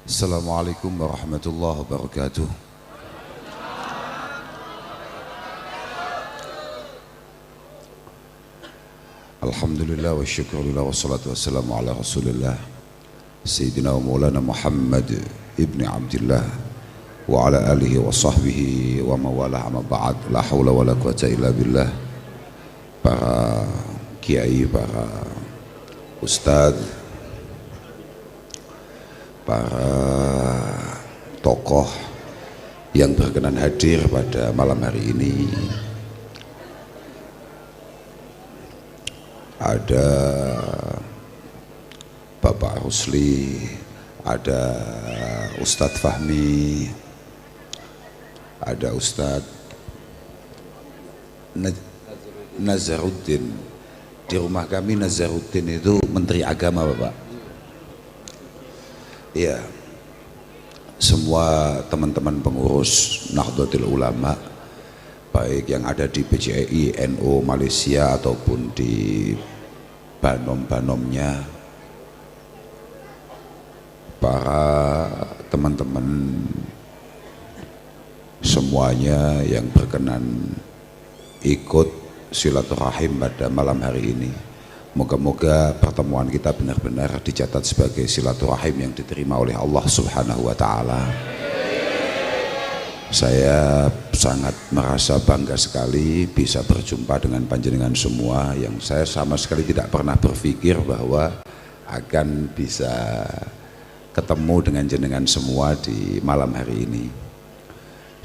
Assalamualaikum warahmatullahi wabarakatuh. Alhamdulillah wa syukurillah wa salatu wassalamu ala rasulillah Sayyidina wa maulana Muhammad ibni Abdillah wa ala alihi wa sahbihi wa mawalah amma ba'd. La hawla wa la quwata illa billah. Para kiai, para ustadz, para tokoh yang berkenan hadir pada malam hari ini, ada Bapak Rusli, ada Ustadz Fahmi, ada Ustadz Nazaruddin. Di rumah kami Nazaruddin itu Menteri Agama, Bapak. Ya, semua teman-teman pengurus Nahdlatul Ulama, baik yang ada di PCI, NU Malaysia ataupun di banom-banomnya, para teman-teman semuanya yang berkenan ikut silaturahim pada malam hari ini. Moga-moga pertemuan kita benar-benar dicatat sebagai silaturahim yang diterima oleh Allah Subhanahu wa Ta'ala. Saya sangat merasa bangga sekali bisa berjumpa dengan panjenengan semua, yang saya sama sekali tidak pernah berpikir bahwa akan bisa ketemu dengan jenengan semua di malam hari ini.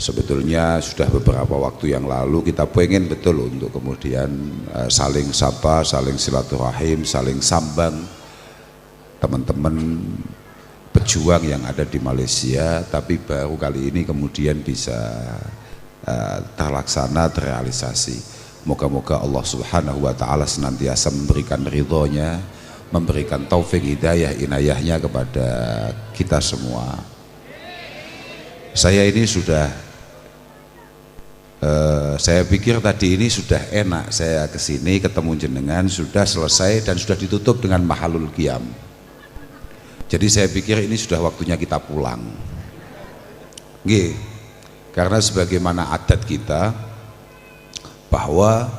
Sebetulnya sudah beberapa waktu yang lalu kita pengen betul untuk kemudian saling sapa, saling silaturahim, saling sambang teman-teman pejuang yang ada di Malaysia, tapi baru kali ini kemudian bisa terlaksana, terrealisasi. Moga-moga Allah Subhanahu wa Ta'ala senantiasa memberikan ridhonya, memberikan taufik, hidayah, inayahnya kepada kita semua. Saya ini saya pikir tadi ini sudah enak, saya kesini ketemu jenengan sudah selesai dan sudah ditutup dengan mahalul qiyam. Jadi saya pikir ini sudah waktunya kita pulang. Nggih, karena sebagaimana adat kita bahwa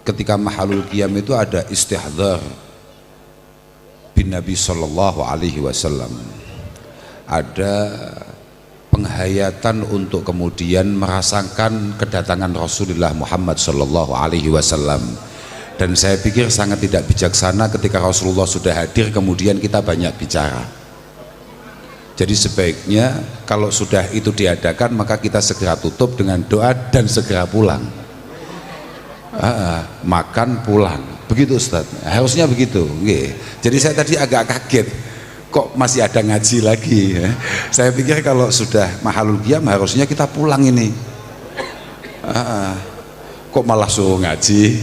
ketika mahalul qiyam itu ada istihdhar bin Nabi sallallahu alaihi wasallam, ada penghayatan untuk kemudian merasakan kedatangan Rasulullah Muhammad sallallahu alaihi wasallam. Dan saya pikir sangat tidak bijaksana ketika Rasulullah sudah hadir kemudian kita banyak bicara. Jadi sebaiknya kalau sudah itu diadakan maka kita segera tutup dengan doa dan segera pulang. Makan pulang. Begitu Ustaz. Harusnya begitu. Jadi saya tadi agak kaget, kok masih ada ngaji lagi ya? Saya pikir kalau sudah mahalul qiyam harusnya kita pulang ini. Kok malah suruh ngaji?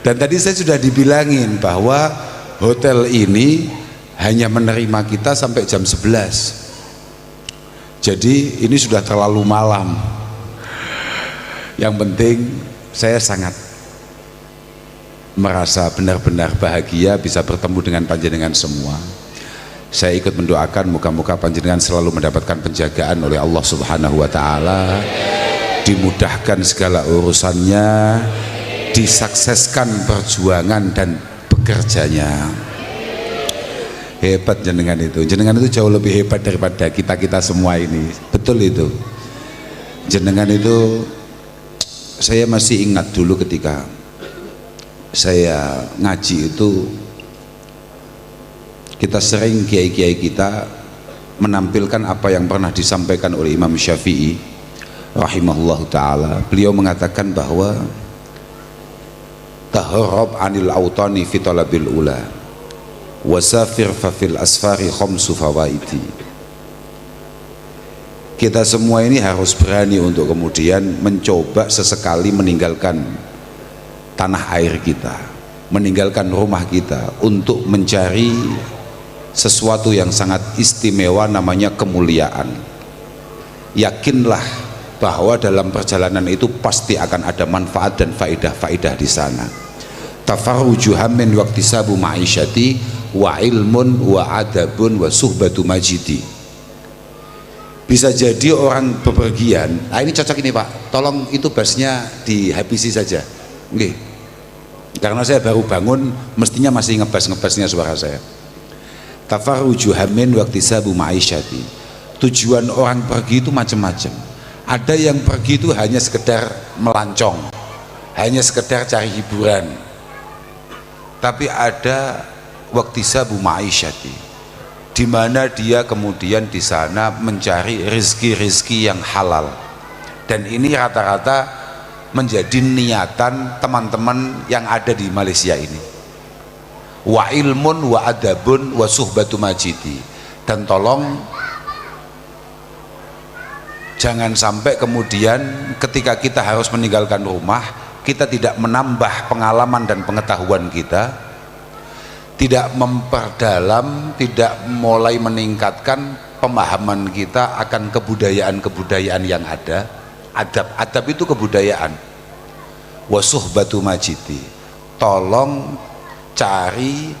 Dan tadi saya sudah dibilangin bahwa hotel ini hanya menerima kita sampai jam 11. Jadi ini sudah terlalu malam. Yang penting saya sangat merasa benar-benar bahagia bisa bertemu dengan panjenengan semua. Saya ikut mendoakan moga-moga panjenengan selalu mendapatkan penjagaan oleh Allah Subhanahu wa Ta'ala, dimudahkan segala urusannya, disukseskan perjuangan dan bekerjanya. Hebat jenengan itu jauh lebih hebat daripada kita semua ini. Betul itu. Jenengan itu, saya masih ingat dulu ketika saya ngaji itu, kita sering kiai-kiai kita menampilkan apa yang pernah disampaikan oleh Imam Syafi'i rahimahullahu ta'ala. Beliau mengatakan bahwa taharrab anil autani fi talabil ula wasafir fafil asfari khamsu fawaiti. Kita semua ini harus berani untuk kemudian mencoba sesekali meninggalkan tanah air kita, meninggalkan rumah kita untuk mencari sesuatu yang sangat istimewa, namanya kemuliaan. Yakinlah bahwa dalam perjalanan itu pasti akan ada manfaat dan faedah-faedah di sana. Tafarruju hammin waqtisabu ma'isyati wa ilmun wa adabun wa suhbatu majidi. Bisa jadi orang bepergian, nah ini cocok ini Pak, tolong itu bassnya dihabisi saja. Nggih, karena saya baru bangun, mestinya masih ngebas-ngebasnya suara saya. Tafarruju hamin waktisabu ma'isyati. Tujuan orang pergi itu macam-macam. Ada yang pergi itu hanya sekedar melancong, hanya sekedar cari hiburan. Tapi ada waktisabu ma'isyati, di mana dia kemudian di sana mencari rezeki-rezeki yang halal. Dan ini rata-rata menjadi niatan teman-teman yang ada di Malaysia ini. Wa ilmun wa adabun wa suhbatu majidi. Dan tolong jangan sampai kemudian ketika kita harus meninggalkan rumah, kita tidak menambah pengalaman dan pengetahuan kita, tidak memperdalam, tidak mulai meningkatkan pemahaman kita akan kebudayaan-kebudayaan yang ada. Adab itu kebudayaan. Wasuhbatu majidi, tolong cari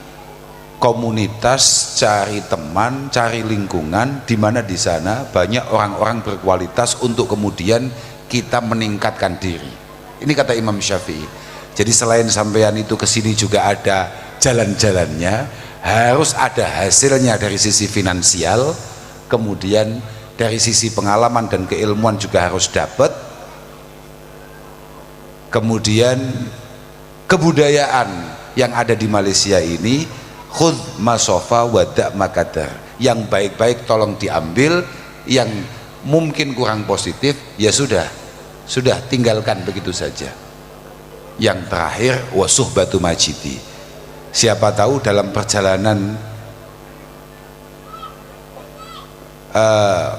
komunitas, cari teman, cari lingkungan di mana di sana banyak orang-orang berkualitas untuk kemudian kita meningkatkan diri. Ini kata Imam Syafi'i. Jadi selain sampean itu kesini juga ada jalan-jalannya, harus ada hasilnya dari sisi finansial, kemudian dari sisi pengalaman dan keilmuan juga harus dapat, kemudian kebudayaan yang ada di Malaysia ini khudh masofa wada' makadar, yang baik-baik tolong diambil, yang mungkin kurang positif ya sudah tinggalkan begitu saja. Yang terakhir wasuhbatu majidi, siapa tahu dalam perjalanan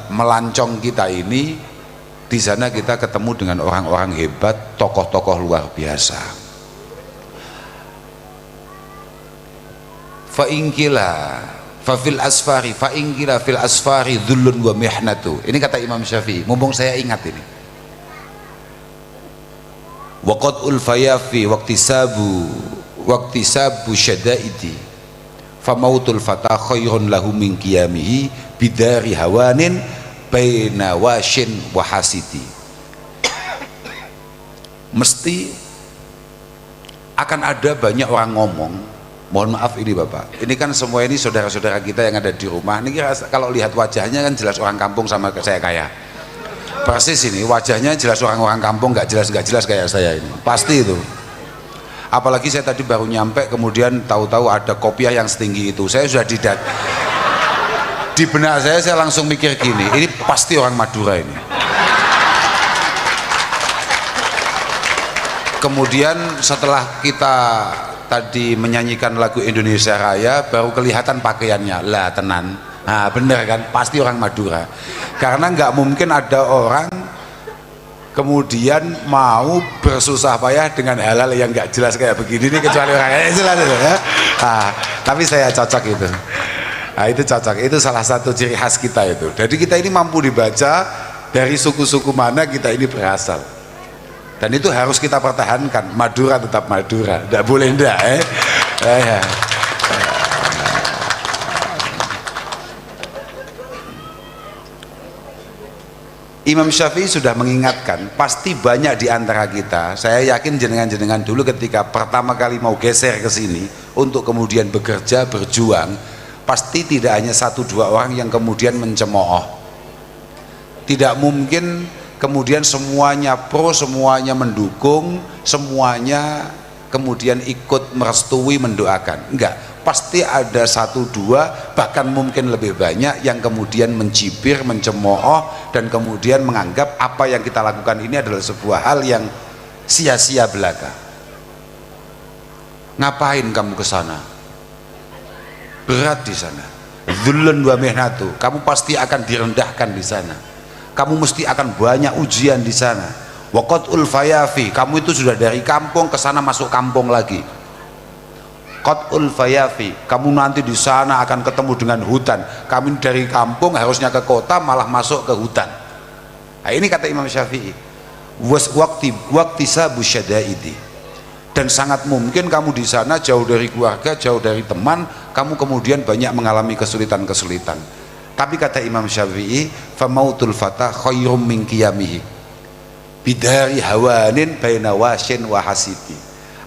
melancong kita ini, di sana kita ketemu dengan orang-orang hebat, tokoh-tokoh luar biasa. Fa'ingkila fafil asfari fa'ingkila fil asfari dhullun wa mihnatu. Ini kata Imam Syafi'i, mumpung saya ingat ini. Waqad'ul fayafi waqtisabu syada'idi famautul fata khairun lahu min qiyamihi bidari hawanin baina washin wa hasidi. Mesti akan ada banyak orang ngomong, mohon maaf ini Bapak, ini kan semua ini saudara-saudara kita yang ada di rumah ini, kalau lihat wajahnya kan jelas orang kampung sama saya kaya persis ini, wajahnya jelas orang-orang kampung, nggak jelas kayak saya ini, pasti itu. Apalagi saya tadi baru nyampe, kemudian tahu-tahu ada kopiah yang setinggi itu, saya sudah di benak saya langsung mikir gini, ini pasti orang Madura ini. Kemudian setelah kita tadi menyanyikan lagu Indonesia Raya, baru kelihatan pakaiannya, lah tenan, nah bener kan, pasti orang Madura. Karena nggak mungkin ada orang kemudian mau bersusah payah dengan hal-hal yang nggak jelas kayak begini nih, kecuali orang jelas itu ya. Tapi saya cocok itu. Nah, itu cocok, itu salah satu ciri khas kita itu. Jadi kita ini mampu dibaca dari suku-suku mana kita ini berasal. Dan itu harus kita pertahankan. Madura tetap Madura, tidak boleh ndak Imam Syafi'i sudah mengingatkan, pasti banyak di antara kita, saya yakin jenengan-jenengan dulu ketika pertama kali mau geser ke sini untuk kemudian bekerja, berjuang, pasti tidak hanya 1-2 orang yang kemudian mencemooh. Tidak mungkin kemudian semuanya pro, semuanya mendukung, semuanya kemudian ikut merestui, mendoakan. Enggak, pasti ada 1-2, bahkan mungkin lebih banyak yang kemudian mencibir, mencemooh, dan kemudian menganggap apa yang kita lakukan ini adalah sebuah hal yang sia-sia belaka. Ngapain kamu ke sana? Berat di sana. Dhullun wa mihnatu, kamu pasti akan direndahkan di sana. Kamu mesti akan banyak ujian di sana. Waqad'ul fayafi, kamu itu sudah dari kampung ke sana masuk kampung lagi. Qad'ul fayafi, kamu nanti di sana akan ketemu dengan hutan. Kami dari kampung harusnya ke kota, malah masuk ke hutan. Nah, ini kata Imam Syafi'i. Waqtisabu syada'idi, dan sangat mungkin kamu di sana jauh dari keluarga, jauh dari teman, kamu kemudian banyak mengalami kesulitan-kesulitan. Tapi kata Imam Syafi'i, famautul fata khairum min qiyamihi bidari hawanin baina wasyin wa hasidi.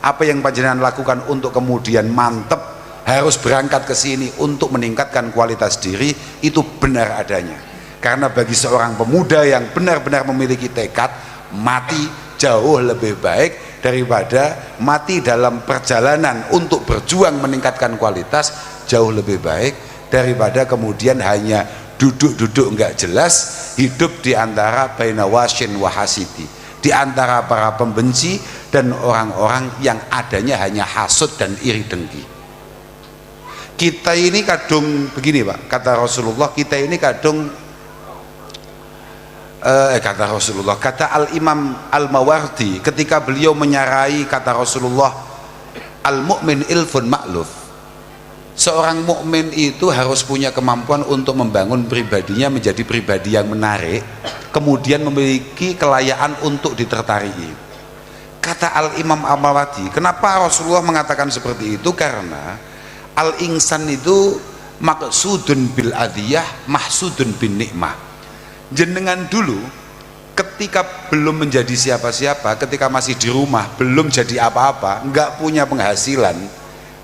Apa yang panjenengan lakukan untuk kemudian mantep harus berangkat ke sini untuk meningkatkan kualitas diri, itu benar adanya. Karena bagi seorang pemuda yang benar-benar memiliki tekad, mati jauh lebih baik daripada mati dalam perjalanan untuk berjuang meningkatkan kualitas, jauh lebih baik daripada kemudian hanya duduk-duduk enggak jelas, hidup di antara baina wasyin wa hasidi, di antara para pembenci dan orang-orang yang adanya hanya hasud dan iri dengki. Kita ini kadung begini Pak, kata Rasulullah, kita ini kadung kata Al-Imam Al-Mawardi ketika beliau menyarai, kata Rasulullah, al-mu'min ilfun ma'luf, seorang mukmin itu harus punya kemampuan untuk membangun pribadinya menjadi pribadi yang menarik, kemudian memiliki kelayaan untuk ditertarii. Kata Al-Imam Al-Mawardi, kenapa Rasulullah mengatakan seperti itu? Karena al-insan itu maksudun bil adiyah mahsudun bin nikmah. Jenengan dulu ketika belum menjadi siapa-siapa, ketika masih di rumah, belum jadi apa-apa, nggak punya penghasilan,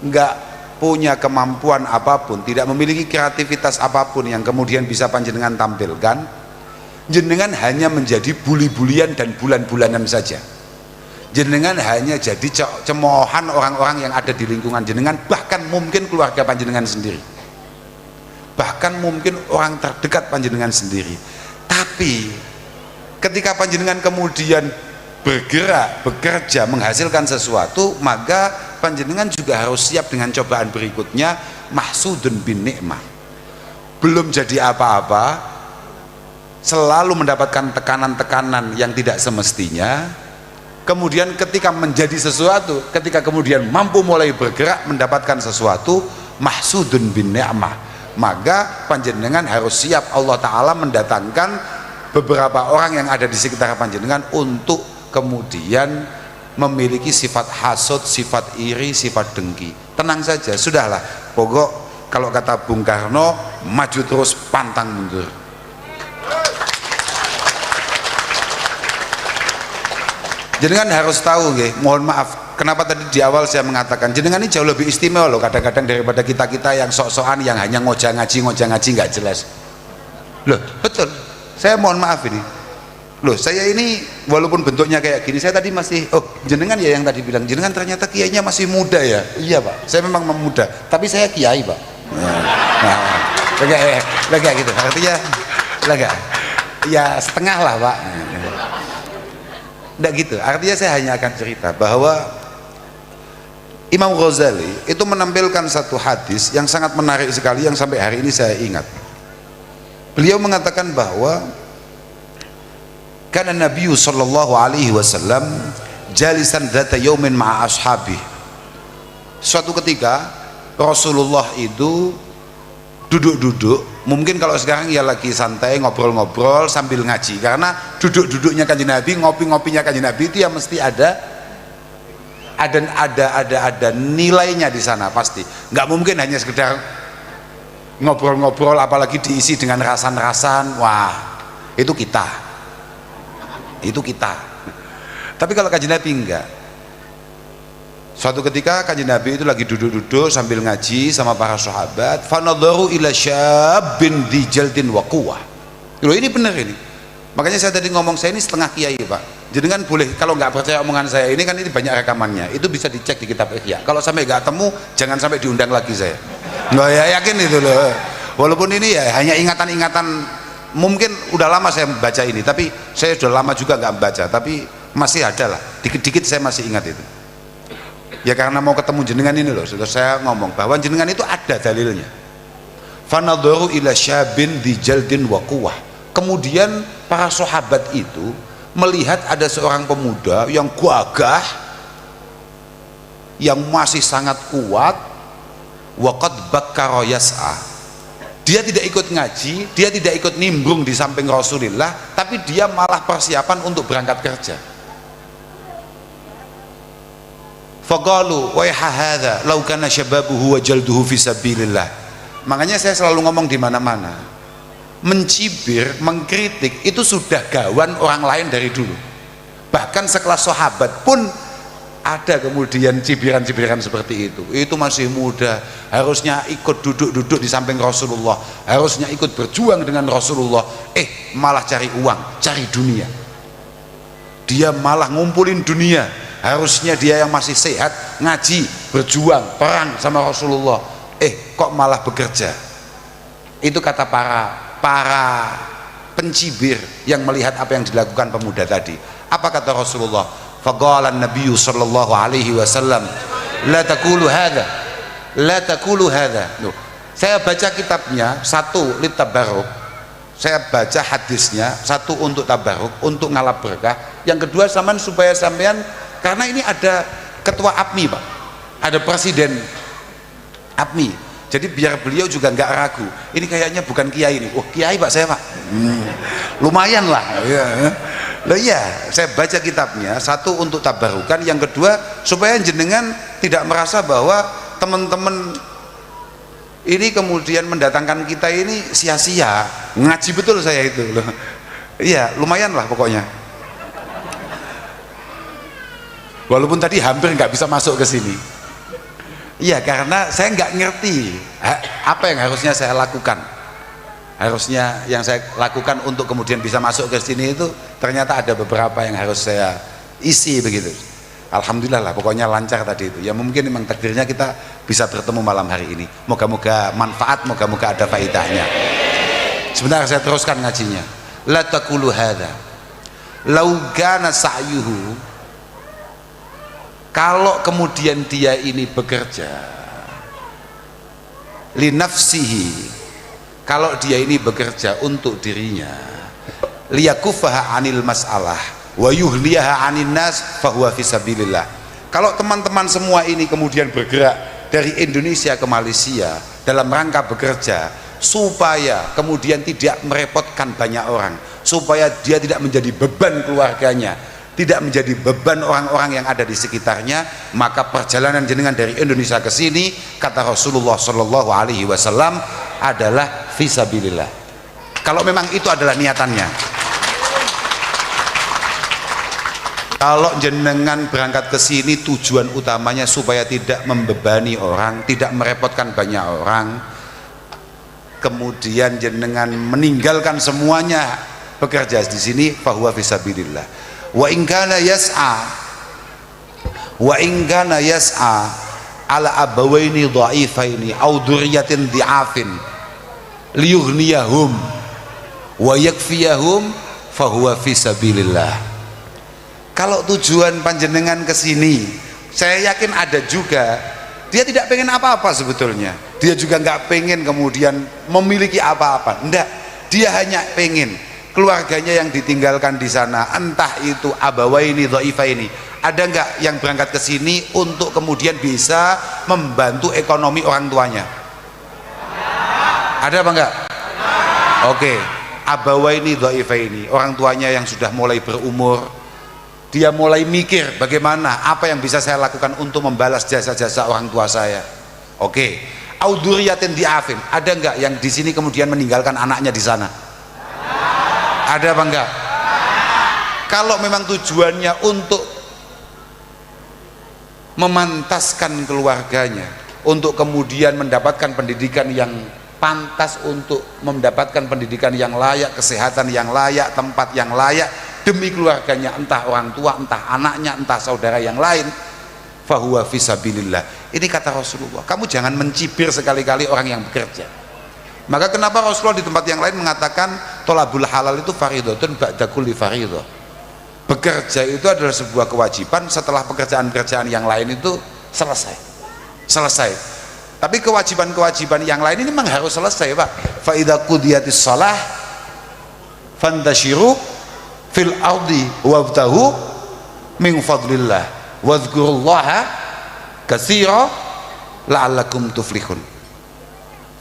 nggak punya kemampuan apapun, tidak memiliki kreativitas apapun yang kemudian bisa panjenengan tampilkan, jenengan hanya menjadi buli-bulian dan bulan-bulanan saja. Jenengan hanya jadi cemoohan orang-orang yang ada di lingkungan jenengan, bahkan mungkin keluarga panjenengan sendiri, bahkan mungkin orang terdekat panjenengan sendiri. Tapi ketika panjenengan kemudian bergerak, bekerja, menghasilkan sesuatu, maka panjenengan juga harus siap dengan cobaan berikutnya, mahsudun bin nikmah. Belum jadi apa-apa, selalu mendapatkan tekanan-tekanan yang tidak semestinya. Kemudian ketika menjadi sesuatu, ketika kemudian mampu mulai bergerak mendapatkan sesuatu, mahsudun bin ni'mah, maka panjenengan harus siap Allah Ta'ala mendatangkan beberapa orang yang ada di sekitar panjenengan untuk kemudian memiliki sifat hasud, sifat iri, sifat dengki. Tenang saja, sudahlah, pokok kalau kata Bung Karno, maju terus pantang mundur. Jenengan harus tahu, mohon maaf, kenapa tadi di awal saya mengatakan jenengan ini jauh lebih istimewa loh kadang-kadang daripada kita-kita yang sok-sokan yang hanya ngojak ngaji nggak jelas. Loh, betul. Saya mohon maaf ini. Loh, saya ini walaupun bentuknya kayak gini, saya tadi masih, jenengan ya yang tadi bilang, jenengan ternyata kiainya masih muda ya. Iya Pak, saya memang muda, tapi saya kiai Pak. Lega gitu, artinya lega. Ya setengah lah Pak. Tidak gitu, artinya saya hanya akan cerita bahwa Imam Ghazali itu menampilkan satu hadis yang sangat menarik sekali yang sampai hari ini saya ingat. Beliau mengatakan bahwa karena Nabi sallallahu alaihi wasallam jalisan dzata yaumin ma'a ashabi. Suatu ketika Rasulullah itu duduk-duduk, mungkin kalau sekarang ya lagi santai ngobrol-ngobrol sambil ngaji, karena duduk-duduknya Kanjeng Nabi, ngopi-ngopinya Kanjeng Nabi itu ya mesti ada nilainya di sana pasti. Nggak mungkin hanya sekedar ngobrol-ngobrol apalagi diisi dengan rasan-rasan. Wah, itu kita. Tapi kalau Kanjeng Nabi enggak. Suatu ketika Kanjeng Nabi itu lagi duduk-duduk sambil ngaji sama para sahabat, fanadharu ila syabbin dzi jaldin wa quwwah. Loh, ini benar ini. Makanya saya tadi ngomong, saya ini setengah kiai Pak. Jenengan boleh kalau nggak percaya omongan saya ini, kan ini banyak rekamannya, itu bisa dicek di kitab Ihya. Kalau sampai nggak temu, jangan sampai diundang lagi saya. Nggak, ya yakin itu loh. Walaupun ini ya hanya ingatan-ingatan, mungkin udah lama saya baca ini, tapi saya sudah lama juga nggak baca, tapi masih ada lah. Dikit-dikit saya masih ingat itu. Ya karena mau ketemu jenengan ini loh, sudah saya ngomong bahwa jenengan itu ada dalilnya. Fanadharu ila syabin dzi jaldin wa quwwah. Kemudian para sahabat itu melihat ada seorang pemuda yang gagah, yang masih sangat kuat, waqad bakkara yas'a. Dia tidak ikut ngaji, dia tidak ikut nimbrung di samping Rasulullah, tapi dia malah persiapan untuk berangkat kerja. Faqalu wa hadza law kana syababuhu wa jalduhu fi sabilillah. Makanya saya selalu ngomong di mana-mana, mencibir, mengkritik itu sudah gawan orang lain dari dulu. Bahkan sekelas sahabat pun ada kemudian cibiran-cibiran seperti itu. Itu masih muda, harusnya ikut duduk-duduk di samping Rasulullah, harusnya ikut berjuang dengan Rasulullah, malah cari uang, cari dunia. Dia malah ngumpulin dunia, harusnya dia yang masih sehat ngaji, berjuang, perang sama Rasulullah, kok malah bekerja. Itu kata para pencibir yang melihat apa yang dilakukan pemuda tadi. Apa kata Rasulullah? Faqala an-nabiy sallallahu alaihi wasallam, la taqulu hadza, la taqulu hadza. Saya baca kitabnya, satu litabarruk, saya baca hadisnya, satu untuk tabarruk, untuk ngalap berkah, yang kedua supaya sampean, karena ini ada ketua APMI Pak, ada presiden APMI, jadi biar beliau juga nggak ragu, ini kayaknya bukan kiai ini, kiai Pak saya Pak, lumayan lah ya. Loh iya, saya baca kitabnya, satu untuk tabarukan, yang kedua supaya jenengan tidak merasa bahwa teman-teman ini kemudian mendatangkan kita ini sia-sia. Ngaji betul saya itu loh. Iya, lumayan lah pokoknya. Walaupun tadi hampir nggak bisa masuk ke sini. Iya, karena saya nggak ngerti apa yang harusnya saya lakukan. Harusnya yang saya lakukan untuk kemudian bisa masuk ke sini itu ternyata ada beberapa yang harus saya isi begitu. Alhamdulillah lah, pokoknya lancar tadi itu. Ya mungkin memang takdirnya kita bisa bertemu malam hari ini. Moga-moga manfaat, moga-moga ada faedahnya. Sebentar saya teruskan ngajinya. La taqulu hadza. Lau kana sa'yuhu, kalau kemudian dia ini bekerja li nafsihi, kalau dia ini bekerja untuk dirinya, liyakufaha anil mas'alah wa yuhliyaha anin nas fahuwa fisabilillah. Kalau teman-teman semua ini kemudian bergerak dari Indonesia ke Malaysia dalam rangka bekerja supaya kemudian tidak merepotkan banyak orang, supaya dia tidak menjadi beban keluarganya, tidak menjadi beban orang-orang yang ada di sekitarnya, maka perjalanan jenengan dari Indonesia ke sini, kata Rasulullah Shallallahu Alaihi Wasallam, adalah fisabilillah. Kalau memang itu adalah niatannya. Kalau jenengan berangkat ke sini tujuan utamanya supaya tidak membebani orang, tidak merepotkan banyak orang, kemudian jenengan meninggalkan semuanya bekerja di sini, fahuwa fisabilillah. Wa in kana yas'a ala abawaini dha'ifaini au dzurriyyatin dhi'afin liyughniyahum wa yakfiyahum fahuwa fisabilillah. Kalau tujuan panjenengan ke sini, saya yakin ada juga dia tidak pengen apa-apa sebetulnya, dia juga nggak pengen kemudian memiliki apa-apa, enggak, dia hanya pengen keluarganya yang ditinggalkan di sana, entah itu abawaini dhaifaini, ada nggak yang berangkat ke sini untuk kemudian bisa membantu ekonomi orang tuanya? Ada apa enggak? Oke, abawaini dhaifaini, orang tuanya yang sudah mulai berumur, dia mulai mikir bagaimana, apa yang bisa saya lakukan untuk membalas jasa-jasa orang tua saya. Oke, auduriyatin diafin, ada nggak yang di sini kemudian meninggalkan anaknya di sana? Ada apa enggak? Kalau memang tujuannya untuk memantaskan keluarganya, untuk kemudian mendapatkan pendidikan yang pantas, untuk mendapatkan pendidikan yang layak, kesehatan yang layak, tempat yang layak demi keluarganya, entah orang tua, entah anaknya, entah saudara yang lain, fahuwa fisabilillah. Ini kata Rasulullah, kamu jangan mencibir sekali-kali orang yang bekerja. Maka kenapa Rasulullah di tempat yang lain mengatakan tolabul halal itu faridotun ba'da kulli faridoh. Bekerja itu adalah sebuah kewajiban setelah pekerjaan-pekerjaan yang lain itu selesai. Tapi kewajiban-kewajiban yang lain ini memang harus selesai, Pak. Fa idza qudiyatis shalah fantashiru fil ardi wabtahu min fadlillah wadhkurullaha katsira la'allakum tuflihun.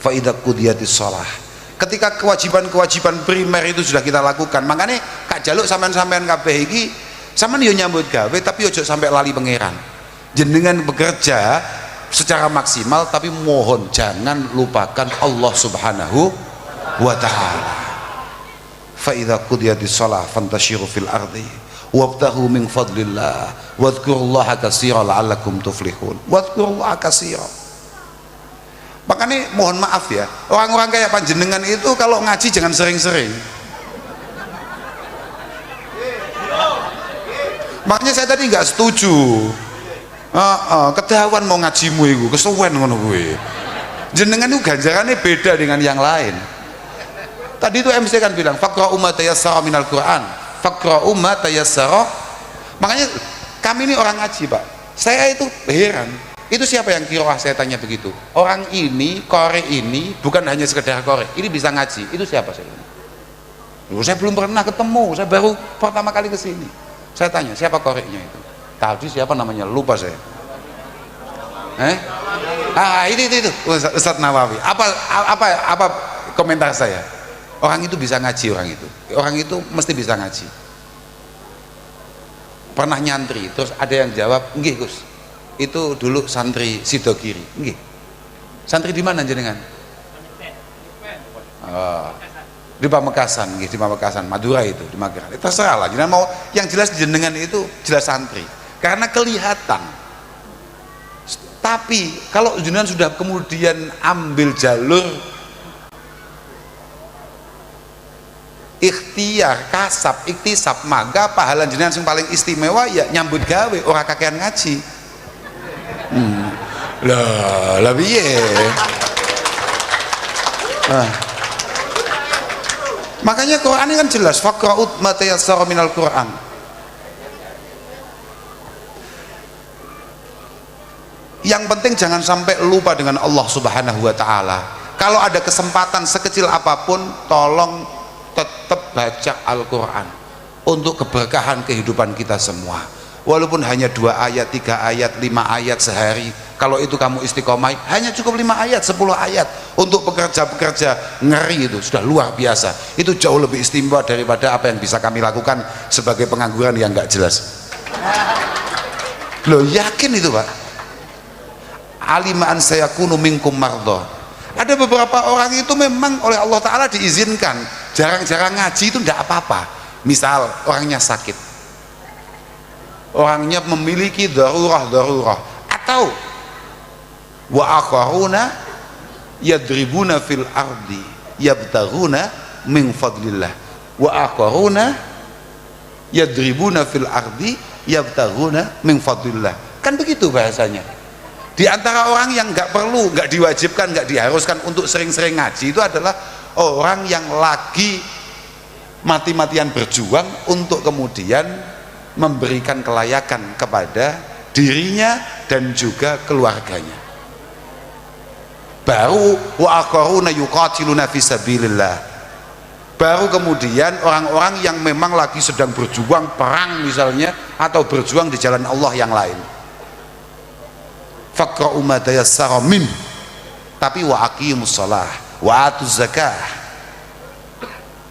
Fa idza qudiyatis shalah, ketika kewajiban-kewajiban primer itu sudah kita lakukan, makanya Kak Jaluk sampean-sampean kabeh iki sampean yo nyambut gawe tapi ojo sampai lali pangeran. Jenengan bekerja secara maksimal, tapi mohon jangan lupakan Allah Subhanahu wa ta'ala. Fa idza qudiyatis shalah fantashiru fil ardi wabtaghu min fadlillah wadhkurullaha katsiran la'allakum tuflihun. Wadhkurullaha katsiran. Makanya mohon maaf ya, orang-orang kayak panjenengan itu kalau ngaji jangan sering-sering. Makanya saya tadi nggak setuju. Kedawan mau ngajimu itu kesuwen ngono kuwi. Jenengan itu ganjarannya beda dengan yang lain. Tadi itu MC kan bilang faqra'u ma tayassara minal Qur'an, faqra'u ma tayassara. Makanya kami ini orang ngaji, Pak. Saya itu heran. Itu siapa yang kiroah, saya tanya begitu. Orang ini, korek ini bukan hanya sekedar korek, ini bisa ngaji. Itu siapa saya? Saya belum pernah ketemu, saya baru pertama kali kesini. Saya tanya siapa koreknya itu. Tadi siapa namanya, lupa saya. Itu Ustadz Nawawi. Apa komentar saya? Orang itu bisa ngaji, orang itu mesti bisa ngaji. Pernah nyantri, terus ada yang jawab, nggih Gus, itu dulu santri Sidogiri. Nggih. Santri di mana jenengan? Di Pamekasan, nggih, di Pamekasan, Madura itu, di Magelang. Terserah lah, jenengan mau, yang jelas jenengan itu jelas santri. Karena kelihatan. Tapi kalau jenengan sudah kemudian ambil jalur ikhtiar, kasab, iktisab, maka pahala jenengan yang paling istimewa ya nyambut gawe, orang kakean ngaji. Lah piye? Makanya Quran ini kan jelas, faqra'u ma tayassara minal Quran. Yang penting jangan sampai lupa dengan Allah Subhanahu wa ta'ala. Kalau ada kesempatan sekecil apapun, tolong tetap baca Al-Quran untuk keberkahan kehidupan kita semua. Walaupun hanya 2 ayat, 3 ayat, 5 ayat sehari, kalau itu kamu istiqomah, hanya cukup 5 ayat, 10 ayat untuk pekerja-pekerja ngeri, itu sudah luar biasa. Itu jauh lebih istimewa daripada apa yang bisa kami lakukan sebagai pengangguran yang nggak jelas. Loh, yakin itu Pak? Alimaan sayakunu minkum mardha. Ada beberapa orang itu memang oleh Allah Ta'ala diizinkan jarang-jarang ngaji, itu tidak apa-apa. Misal orangnya sakit, orangnya memiliki darurah, atau wa akharuna yadribuna fil ardi yabtaghuna min fadlillah, wa akharuna yadribuna fil ardi yabtaghuna min fadlillah. Kan begitu bahasanya. Di antara orang yang nggak perlu, nggak diwajibkan, nggak diharuskan untuk sering-sering ngaji, itu adalah orang yang lagi mati-matian berjuang untuk kemudian memberikan kelayakan kepada dirinya dan juga keluarganya. Baru wa akharuna yuqatiluna fi sabilillah. Baru kemudian orang-orang yang memang lagi sedang berjuang perang misalnya, atau berjuang di jalan Allah yang lain. Faqra'u ma tayassara min, tapi wa aqimus shalah wa atuz zakah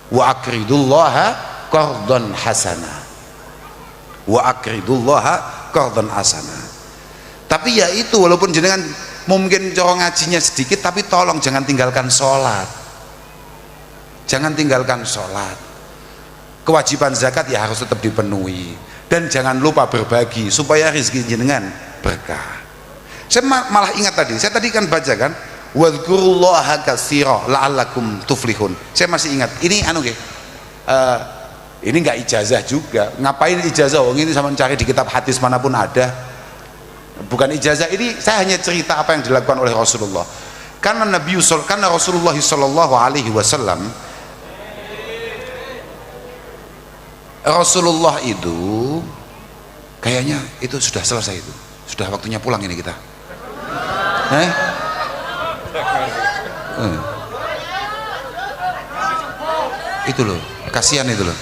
wa aqridullaha qardan hasana, wa aqridullaha qardan hasana. Tapi ya itu, walaupun jenengan mungkin cara ngajinya sedikit, tapi tolong jangan tinggalkan sholat, jangan tinggalkan sholat. Kewajiban zakat ya harus tetap dipenuhi, dan jangan lupa berbagi supaya rezeki jenengan berkah. Saya malah ingat tadi, saya tadi kan baca kan, wadhkurullaha katsira la'allakum tuflihun. Saya masih ingat, ini ini nggak ijazah juga. Ngapain ijazah? Ini sama cari di kitab hadis manapun ada. Bukan ijazah, ini saya hanya cerita apa yang dilakukan oleh Rasulullah. Karena Rasulullah sallallahu alaihi wasallam, Rasulullah itu kayaknya itu sudah selesai, itu sudah waktunya pulang ini kita. Itu loh, kasihan itu loh.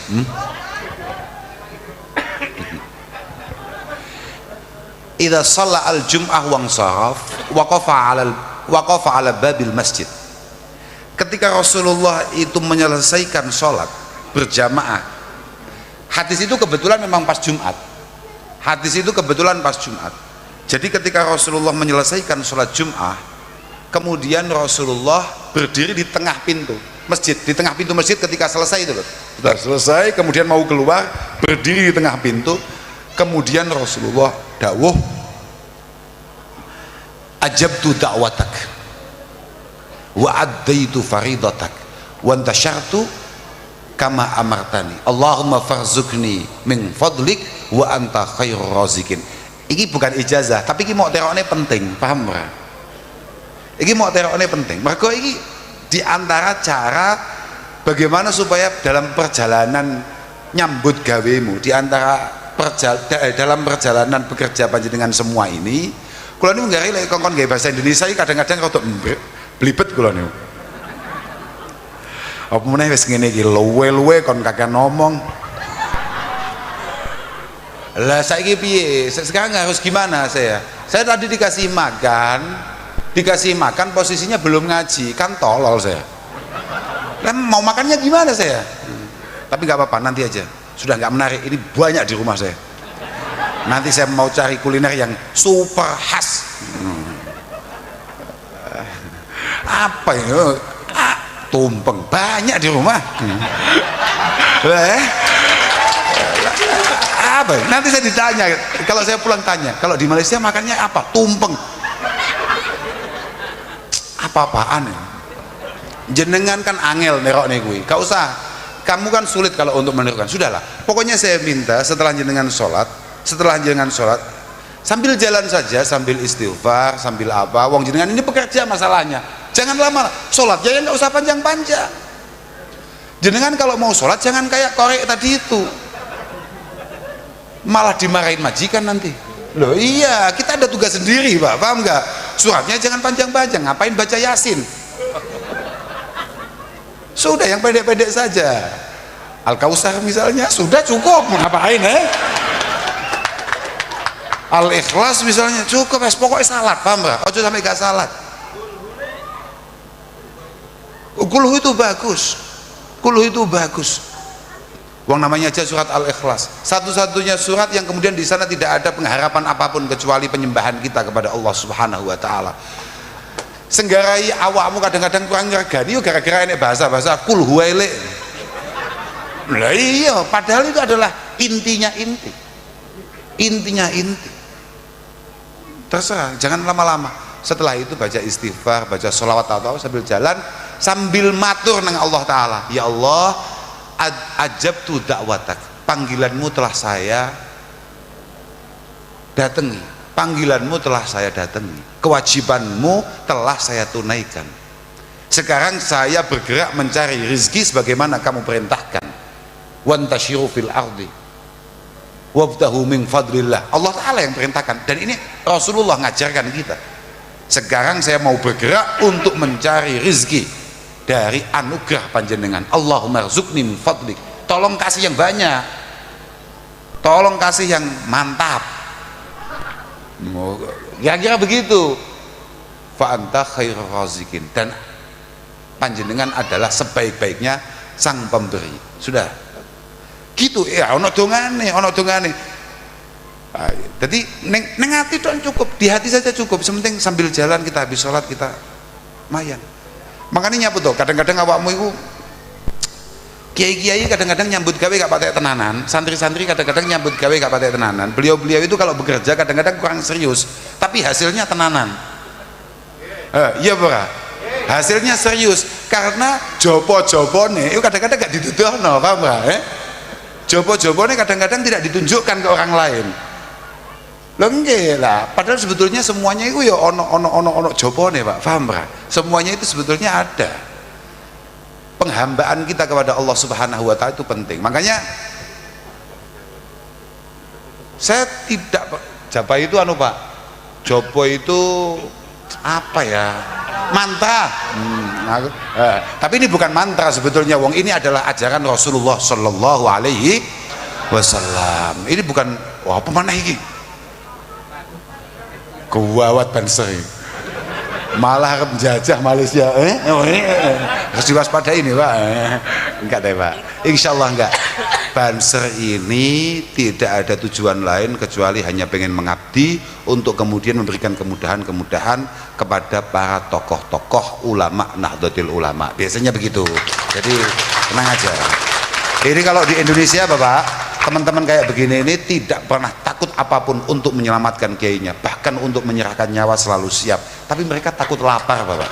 Idza shalla al-jum'ah wa ansaraf waqafa ala babil masjid. Ketika Rasulullah itu menyelesaikan sholat berjamaah, hadis itu kebetulan memang pas Jumat. Hadis itu kebetulan pas Jumat. Jadi ketika Rasulullah menyelesaikan sholat Jum'ah, kemudian Rasulullah berdiri di tengah pintu masjid, di tengah pintu masjid ketika selesai itu loh. Sudah selesai, kemudian mau keluar, berdiri di tengah pintu, kemudian Rasulullah dawuh, ajabtu da'watak wa addaitu faridatak wa antasyartu kama amartani Allahumma farzukni min fadlik wa anta khairur razikin. Ini bukan ijazah, tapi ini mau teroknya penting, paham ora? Ini mau teroknya penting. Mergo ini diantara cara bagaimana supaya dalam perjalanan nyambut gawemu, diantara dalam perjalanan bekerja panjenengan semua ini, kula niku nggari lek kongkon gawe bahasa Indonesia iki kadang-kadang rada blibet kula niku. Apa meneh wis ngene iki luwe-luwe kon kakek ngomong. Lah saiki piye? Sekarang harus gimana saya? Saya tadi dikasih makan posisinya belum ngaji, kan tolol saya. Lah mau makannya gimana saya? Tapi nggak apa-apa, nanti aja. Sudah nggak menarik, ini banyak di rumah saya. Nanti saya mau cari kuliner yang super khas. Apa ya? Tumpeng banyak di rumah. Apa? Nanti saya ditanya, kalau saya pulang tanya, kalau di Malaysia makannya apa? Tumpeng. Apa-apaan ya? Jenengan kan angel nerokne kuwi. Gak usah. Kamu kan sulit kalau untuk menirukan. Sudahlah. Pokoknya saya minta setelah jenengan sholat, sambil jalan saja, sambil istighfar, sambil apa, wong jenengan ini pekerja masalahnya. Jangan lama. Sholat ya nggak usah panjang-panjang. Jenengan kalau mau sholat jangan kayak korek tadi itu. Malah dimarahin majikan nanti. Loh iya, kita ada tugas sendiri Pak, paham nggak? Suratnya jangan panjang-panjang, ngapain baca Yasin? Sudah yang pendek-pendek saja. Al-Kausar misalnya, sudah cukup, ngapain Al-Ikhlas misalnya, cukup, pokoknya salat, paham nggak? Ojo sampai gak salat. Kuluh itu bagus. Uang namanya aja surat Al-Ikhlas, satu-satunya surat yang kemudian di sana tidak ada pengharapan apapun kecuali penyembahan kita kepada Allah Subhanahu wa taala. Senggarai awakmu kadang-kadang kurang ngergani gara-gara ini bahasa-bahasa kul huwaile. Lah iya, padahal itu adalah intinya inti. Terserah, jangan lama-lama. Setelah itu baca istighfar, baca sholawat atau sambil jalan, sambil matur nang Allah taala. Ya Allah, ajabtu da'watak, panggilanmu telah saya datangi, kewajibanmu telah saya tunaikan. Sekarang saya bergerak mencari rezeki sebagaimana kamu perintahkan. Wantashiru fil ardi wabtahu min fadlillah. Allah Ta'ala yang perintahkan, dan ini Rasulullah ngajarkan kita. Sekarang saya mau bergerak untuk mencari rezeki dari anugerah panjenengan. Allahumma rzuqni min fadlik, tolong kasih yang banyak, tolong kasih yang mantap, kira-kira begitu. Fa anta khairur razikin, dan panjenengan adalah sebaik-baiknya sang pemberi. Sudah gitu ya, ono dongane. Jadi neng hati itu cukup, di hati saja cukup, sementing sambil jalan kita habis sholat kita mayan. Makanya nyambut tuh, kadang-kadang awakmu itu kiai-kiai kadang-kadang nyambut gawe gak pakai tenanan, santri-santri kadang-kadang nyambut gawe gak pakai tenanan. Beliau-beliau itu kalau bekerja kadang-kadang kurang serius, tapi hasilnya tenanan. Iya pura, hasilnya serius, karena jopo-jopone itu kadang-kadang gak dituduhno, paham gak? Jopo-jopone kadang-kadang tidak ditunjukkan ke orang lain. Loh enggak lah, padahal sebetulnya semuanya itu ya ono jopone Pak, paham Pak? Semuanya itu sebetulnya ada. Penghambaan kita kepada Allah Subhanahu wa taala itu penting. Makanya saya tidak japa itu Pak. Jopo itu apa ya? Mantra. Tapi ini bukan mantra sebetulnya, wong ini adalah ajaran Rasulullah Shallallahu alaihi wasallam. Ini bukan apa mana ini? Kuwawat banseri malah harap menjajah Malaysia. Harus diwaspadai ini Pak. Enggak deh Pak, insyaallah enggak. Banser ini tidak ada tujuan lain kecuali hanya pengen mengabdi untuk kemudian memberikan kemudahan-kemudahan kepada para tokoh-tokoh ulama Nahdlatul Ulama. Biasanya begitu. Jadi tenang aja. Ini kalau di Indonesia Bapak, teman-teman kayak begini ini tidak pernah takut apapun untuk menyelamatkan kiainya, bahkan untuk menyerahkan nyawa selalu siap. Tapi mereka takut lapar Bapak.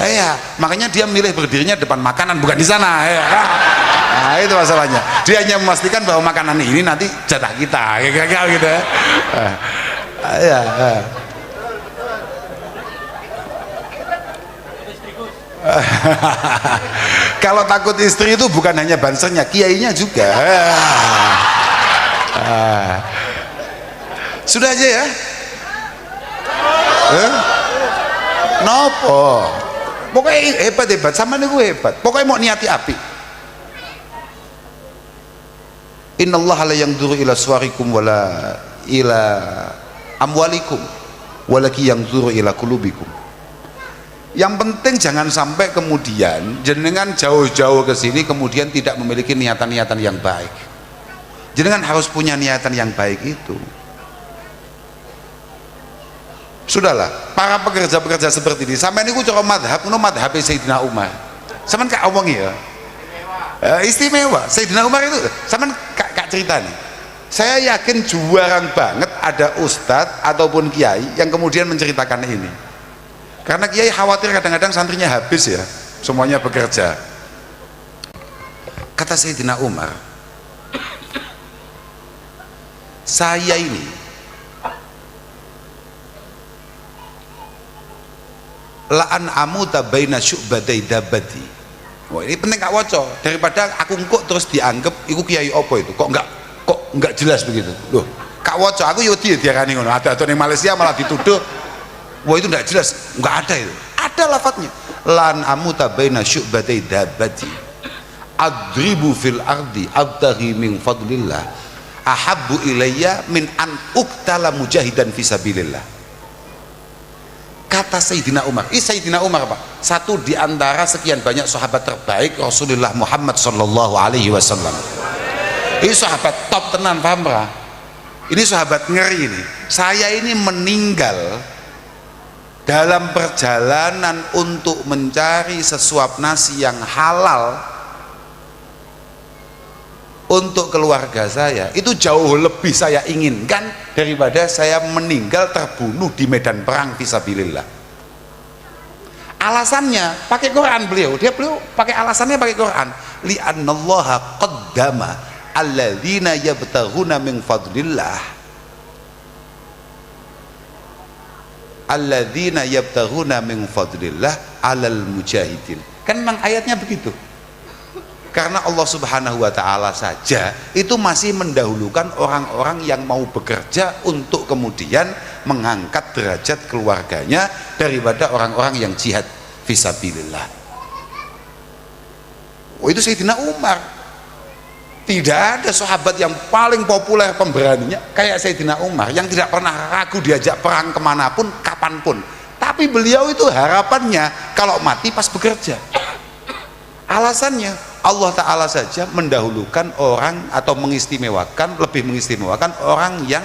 Iya, makanya dia milih berdirinya depan makanan, bukan di sana ya kan? Nah itu masalahnya, dia hanya memastikan bahwa makanan ini nanti jatah kita kayak gitu ya. Iya. Kalau takut istri itu bukan hanya bansernya, kiainya juga. Sudah aja ya. Nopo? Pokoknya hebat sama nih gue hebat. Pokoknya mau niati api. Innallaha la yanzuru ila suwarikum wala ila amwalikum walaki yanzuru ila qulubikum. Yang penting jangan sampai kemudian jenengan jauh-jauh ke sini kemudian tidak memiliki niatan-niatan yang baik. Jenengan harus punya niatan yang baik itu. Sudahlah, para pekerja-pekerja seperti ini sampai ini cara madhab, no madhab Sayyidina Umar sampai kak omong ya istimewa. Sayyidina Umar itu sampai kak cerita nih, saya yakin jarang banget ada ustadz ataupun kiai yang kemudian menceritakan ini, karena kiai khawatir kadang-kadang santrinya habis ya, semuanya bekerja. Kata Sayyidina Umar, saya ini la'an amuta baina syu'badai dabati. Wah ini penting kak waco, daripada aku engkok terus dianggap iku kiai opo itu kok enggak jelas begitu loh. Kak waco aku yudi diarani ngono, ada di Malaysia malah dituduh wah itu enggak jelas, enggak ada itu. Ada lafadznya la'an amuta baina syu'badai dabati adribu fil ardi abtaghi min fadlillah ahabbu ilayya min an uktala mujahidan fisabilillah. Kata Sayyidina Umar, Sayyidina Umar Pak, satu di antara sekian banyak sahabat terbaik Rasulullah Muhammad sallallahu alaihi wasallam. Ini sahabat top tenan, paham Pak? Ini sahabat ngeri ini. Saya ini meninggal dalam perjalanan untuk mencari sesuap nasi yang halal untuk keluarga saya, itu jauh lebih saya inginkan daripada saya meninggal terbunuh di medan perang fisabilillah. Alasannya pakai Quran, beliau pakai alasannya pakai Quran, li'annallaha qaddama alladzina yabtaghuna min fadlillah alladzina yabtaghuna min fadlillah alal mujahidin. Kan memang ayatnya begitu. Karena Allah Subhanahu wa Ta'ala saja itu masih mendahulukan orang-orang yang mau bekerja untuk kemudian mengangkat derajat keluarganya daripada orang-orang yang jihad fisabilillah. Oh, itu Sayyidina Umar. Tidak ada sahabat yang paling populer pemberaninya kayak Sayyidina Umar, yang tidak pernah ragu diajak perang kemanapun, kapanpun. Tapi beliau itu harapannya kalau mati pas bekerja. Alasannya Allah Ta'ala saja mendahulukan orang atau lebih mengistimewakan orang yang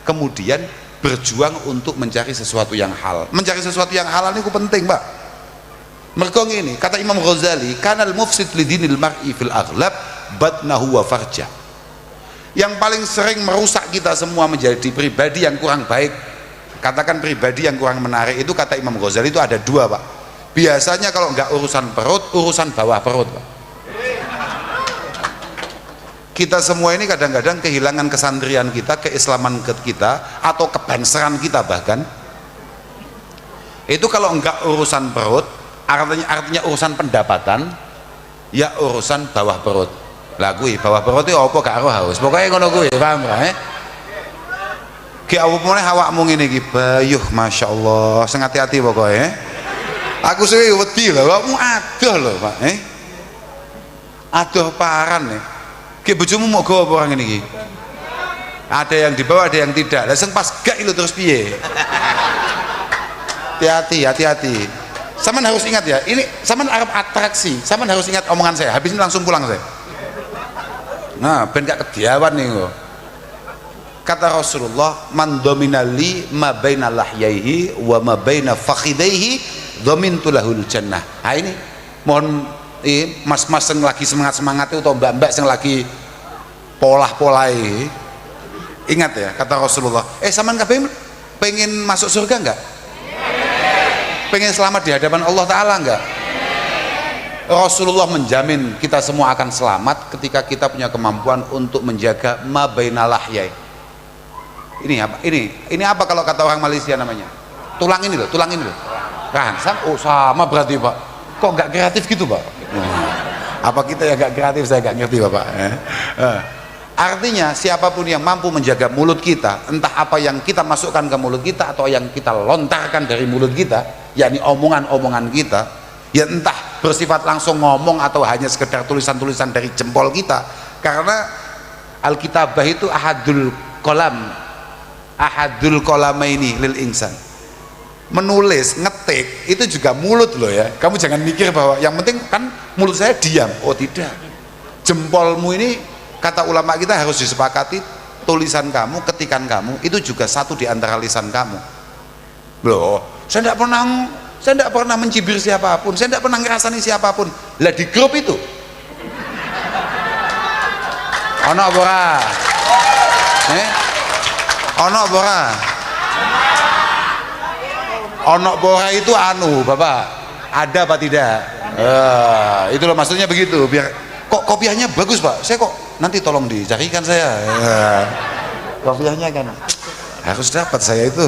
kemudian berjuang untuk mencari sesuatu yang halal. Mencari sesuatu yang halal itu penting Pak. Mergo ngene, kata Imam Ghazali, kanal mufsid lidinil mar'i fil aghlab batnahu wa farjah. Yang paling sering merusak kita semua menjadi pribadi yang kurang baik, katakan pribadi yang kurang menarik, itu kata Imam Ghazali itu ada dua Pak. Biasanya kalau enggak urusan perut, urusan bawah perut Pak. Kita semua ini kadang-kadang kehilangan kesandrian kita, keislaman kita, atau kebanseran kita bahkan. Itu kalau enggak urusan perut, artinya urusan pendapatan, ya urusan bawah perut. Lah kuwi bawah perut itu apa gak haus. Pokoknya ngono kuwi, paham kan? Ki apa meneh awakmu ngene iki, bayuh masyaallah, sing hati-hati pokoknya. Aku sih wedi lho, kamu adoh lho Pak, adoh paran nih. Ki bojomu mau gawa apa orang ini? Ada yang dibawa, ada yang tidak. Lah sing pas gak itu terus piye? Hati-hati. Saman harus ingat ya, ini saman Arab atraksi, saman harus ingat omongan saya, habis ini langsung pulang saya. Nah, ben gak kediawan nih kok. Kata Rasulullah, man dominali ma baina lahyaihi wa ma baina fakhidaihi domintu lahul jannah. Nah ini mohon mas-mas yang lagi semangat-semangat itu atau mbak-mbak yang lagi polah-polai, ingat ya kata Rasulullah, saman kabeh pengen masuk surga enggak? Pengen selamat di hadapan Allah Ta'ala enggak? Rasulullah menjamin kita semua akan selamat ketika kita punya kemampuan untuk menjaga ma baina lahyai. Ini apa? Ini apa kalau kata orang Malaysia namanya? Tulang ini loh. Rangsang. Oh sama berarti Pak. Kok nggak kreatif gitu Pak? Apa kita yang nggak kreatif? Saya nggak ngerti Bapak. Artinya siapapun yang mampu menjaga mulut kita, entah apa yang kita masukkan ke mulut kita atau yang kita lontarkan dari mulut kita, yakni omongan-omongan kita, ya entah bersifat langsung ngomong atau hanya sekedar tulisan-tulisan dari jempol kita, karena Alkitabah itu ahadul kolamaini lil insan. Menulis, ngetik itu juga mulut loh ya. Kamu jangan mikir bahwa yang penting kan mulut saya diam. Oh tidak, jempolmu ini kata ulama kita harus disepakati, tulisan kamu, ketikan kamu itu juga satu di antara lisan kamu loh. Saya tidak pernah mencibir siapapun, saya tidak pernah ngerasani siapapun. Lah di grup itu ono bora ono bora itu Bapak ada apa tidak? Itu loh maksudnya begitu. Biar kok kopiahnya bagus Pak, saya kok nanti tolong dicarikan saya. Kopiahnya kan harus dapat saya itu.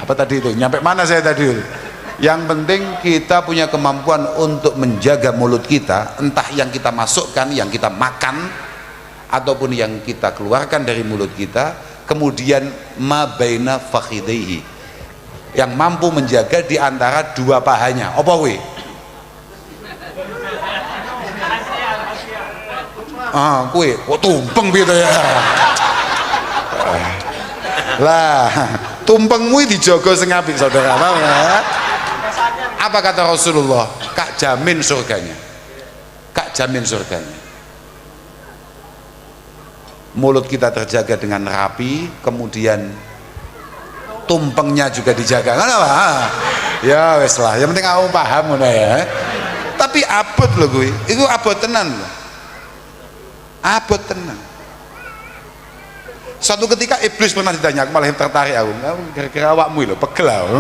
Apa tadi itu? Nyampe mana saya tadi? Yang penting kita punya kemampuan untuk menjaga mulut kita, entah yang kita masukkan, yang kita makan, ataupun yang kita keluarkan dari mulut kita. Kemudian ma baina fakhidaihi, yang mampu menjaga di antara dua pahanya. Apa we? Kue kok tumpeng gitu ya. Lah tumpengmu dijogo sing apik saudara, paham ya? Apa kata Rasulullah? Kak jamin surganya. Kak jamin surganya. Mulut kita terjaga dengan rapi, kemudian tumpengnya juga dijaga. Kenapa? Ya wes lah, yang penting kamu paham udah ya. Tapi abot loh gue, itu abot tenan loh. Abot tenan. Suatu ketika iblis pernah ditanya, aku malah tertarik aku. Kira-kira awakmu lho, pegel aku.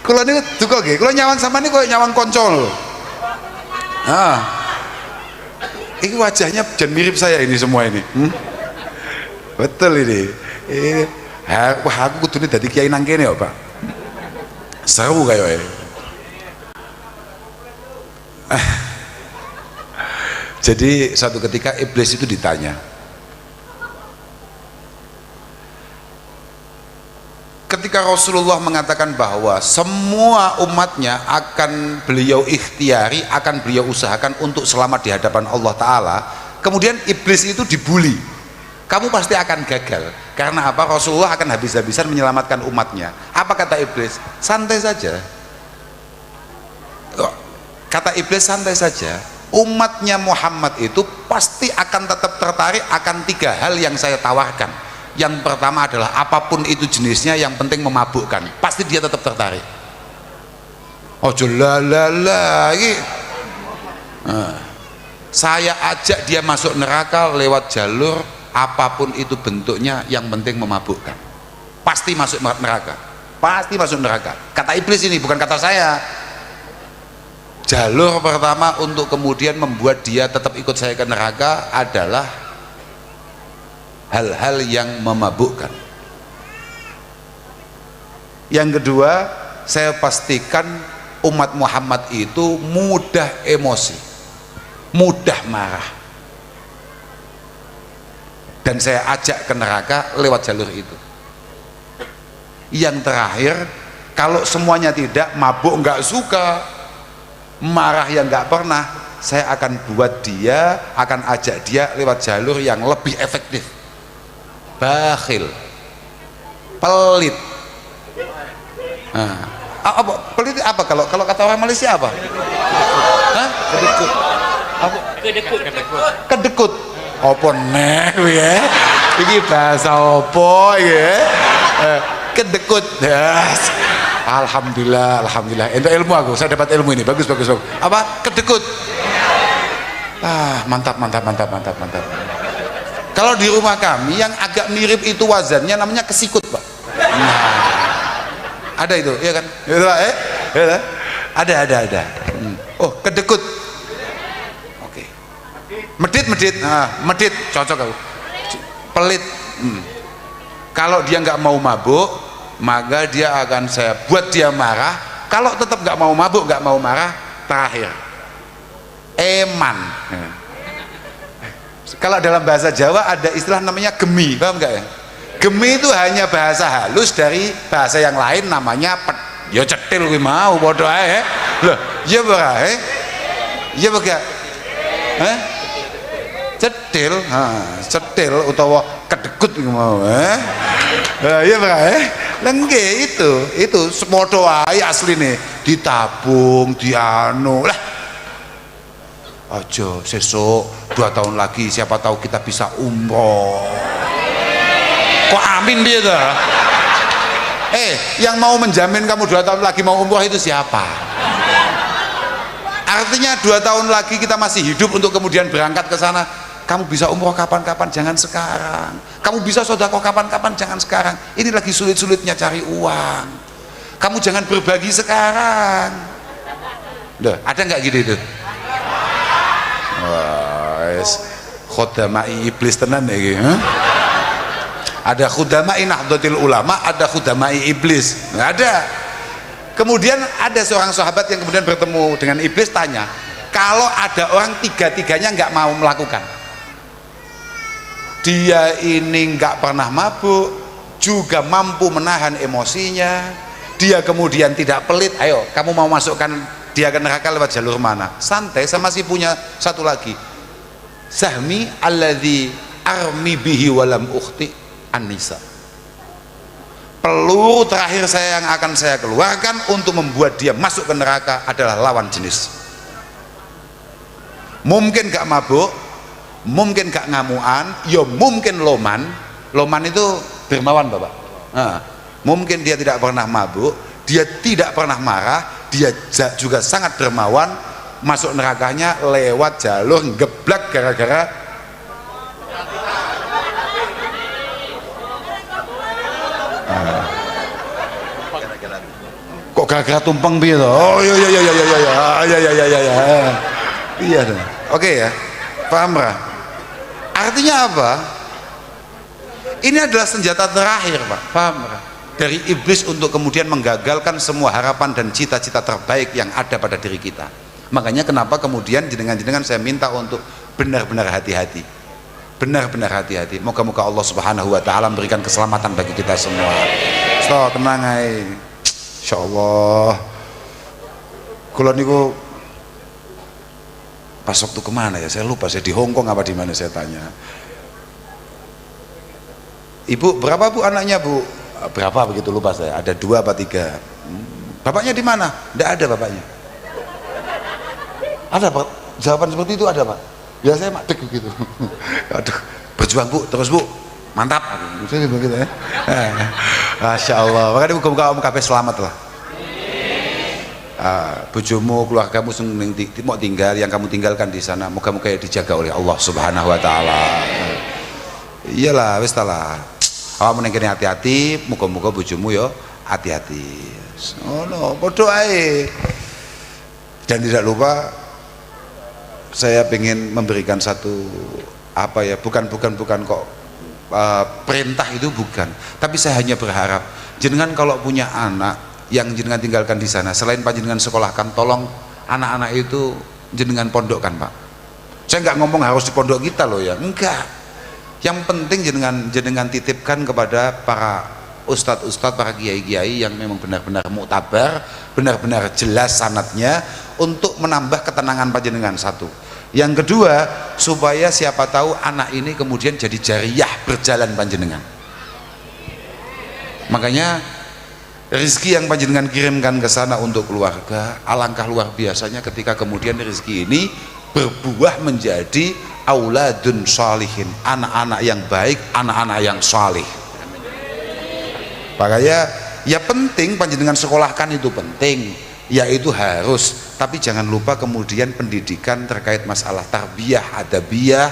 Kalau ini duka nggih, kalau nyawang sama ini kok nyawang koncol. Ini wajahnya jan mirip saya ini semua ini. Betul ini. Wah aku kudune dadi kiai nang kene ya, Pak. Seru kayak Jadi suatu ketika iblis itu ditanya, ketika Rasulullah mengatakan bahwa semua umatnya akan beliau ikhtiari, akan beliau usahakan untuk selamat di hadapan Allah Ta'ala, kemudian iblis itu dibully, kamu pasti akan gagal. Karena apa? Rasulullah akan habis-habisan menyelamatkan umatnya. Apa kata iblis? Santai saja. Kata iblis, santai saja. Umatnya Muhammad itu pasti akan tetap tertarik akan tiga hal yang saya tawarkan. Yang pertama adalah apapun itu jenisnya, yang penting memabukkan, pasti dia tetap tertarik. Ojo lagi. Saya ajak dia masuk neraka lewat jalur apapun itu bentuknya, yang penting memabukkan, pasti masuk neraka, pasti masuk neraka. Kata iblis ini, bukan kata saya. Jalur pertama untuk kemudian membuat dia tetap ikut saya ke neraka adalah hal-hal yang memabukkan. Yang kedua, saya pastikan umat Muhammad itu mudah emosi, mudah marah, dan saya ajak ke neraka lewat jalur itu. Yang terakhir, kalau semuanya tidak, mabuk nggak suka, marah yang nggak pernah, saya akan buat dia, akan ajak dia lewat jalur yang lebih efektif. Bakhil, pelit, Nah, apa pelit apa kalau kata orang Malaysia apa? Hah? Kedekut. Apa? Kedekut. Apa nek ya? Iki bahasa apa ya? Kedekut. Yes. Alhamdulillah, alhamdulillah. Itu ilmu aku, saya dapat ilmu ini. Bagus. Apa? Kedekut. Mantap. Kalau di rumah kami yang agak mirip itu wazannya namanya kesikut, Pak. Nah, ada itu, iya kan? Ya, ada. Oh, kedekut. Oke. Medit. Medit cocok aku. Pelit. Kalau dia nggak mau mabuk, maka dia akan saya buat dia marah. Kalau tetap nggak mau mabuk, nggak mau marah, terakhir eman. Kalau dalam bahasa Jawa ada istilah namanya gemi, paham nggak ya? Gemi itu hanya bahasa halus dari bahasa yang lain, namanya ya cetil gue mau bodoh aja. Loh, ya berah, ya bega, cetil utawa kedekut mau, ya berah, lengge itu sepodo aja asli nih, ditabung, dianu lah. Aja sesuk 2 tahun lagi siapa tahu kita bisa umroh. Kok amin dia tuh? Yang mau menjamin kamu 2 tahun lagi mau umroh itu siapa? Artinya 2 tahun lagi kita masih hidup untuk kemudian berangkat ke sana. Kamu bisa umroh kapan-kapan, jangan sekarang. Kamu bisa sedekah kapan-kapan, jangan sekarang. Ini lagi sulit-sulitnya cari uang. Kamu jangan berbagi sekarang. Loh, ada nggak gitu itu? Wah, khudamai iblis tenan ya gitu. Ada khudamai Nahdlatul Ulama, ada khudamai iblis. Nggak ada. Kemudian ada seorang sahabat yang kemudian bertemu dengan iblis, tanya, kalau ada orang tiga-tiganya nggak mau melakukan, dia ini nggak pernah mabuk, juga mampu menahan emosinya, dia kemudian tidak pelit, ayo kamu mau masukkan dia ke neraka lewat jalur mana? Santai. Saya masih punya satu lagi, sahmi alladzi armi bihi walam ukhti an-nisa. Peluru terakhir saya yang akan saya keluarkan untuk membuat dia masuk ke neraka adalah lawan jenis. Mungkin gak mabuk, mungkin gak ngamuan, ya mungkin loman. Loman itu dermawan, Bapak. Mungkin dia tidak pernah mabuk, dia tidak pernah marah, dia juga sangat dermawan. Masuk nerakanya lewat jalur geblak gara-gara kok gara-gara tumpeng piye to? Oh iya. Iya dong. Oke ya. Paham ya? Artinya apa? Ini adalah senjata terakhir, Pak. Paham ya? Dari iblis untuk kemudian menggagalkan semua harapan dan cita-cita terbaik yang ada pada diri kita. Makanya kenapa kemudian jenengan-jenengan saya minta untuk benar-benar hati-hati. Benar-benar hati-hati. Moga-moga Allah Subhanahu wa taala memberikan keselamatan bagi kita semua. So, tenang ae. Insyaallah. Kula niku pas waktu kemana ya? Saya lupa, saya di Hong Kong apa di mana saya tanya. Ibu, berapa Bu anaknya, Bu? Berapa begitu lupa saya, ada 2 apa 3. Bapaknya di mana? Tidak ada bapaknya. Ada Pak, jawaban seperti itu ada Pak. Ya saya madek begitu. Aduh, berjuang Bu, terus Bu, mantap. Saya begitu ya. Masya Allah. Makanya muka-muka om kabeh selamat lah. Bojomu, keluargamu mau tinggal, yang kamu tinggalkan di sana, moga-moga ya dijaga oleh Allah Subhanahu wa taala. Iyalah, wis lah. Awak menengkene hati-hati, muga-muga bojomu yo hati-hati. Ngono, padha ae. Dan tidak lupa saya ingin memberikan satu apa ya, bukan kok perintah itu bukan, tapi saya hanya berharap jenengan kalau punya anak yang jenengan tinggalkan di sana, selain panjenengan sekolahkan, tolong anak-anak itu jenengan pondokkan, Pak. Saya nggak ngomong harus di pondok kita loh ya, enggak. Yang penting jenengan titipkan kepada para ustadz-ustadz, para kiai-kiai yang memang benar-benar muktabar, benar-benar jelas sanadnya, untuk menambah ketenangan panjenengan satu. Yang kedua, supaya siapa tahu anak ini kemudian jadi jariyah berjalan panjenengan. Makanya Rizki yang panjenengan kirimkan ke sana untuk keluarga, alangkah luar biasanya ketika kemudian rizki ini berbuah menjadi auladun sholihin, anak-anak yang baik, anak-anak yang salih. Makanya ya penting panjenengan sekolahkan, itu penting, yaitu harus, tapi jangan lupa kemudian pendidikan terkait masalah tarbiyah, adabiyah,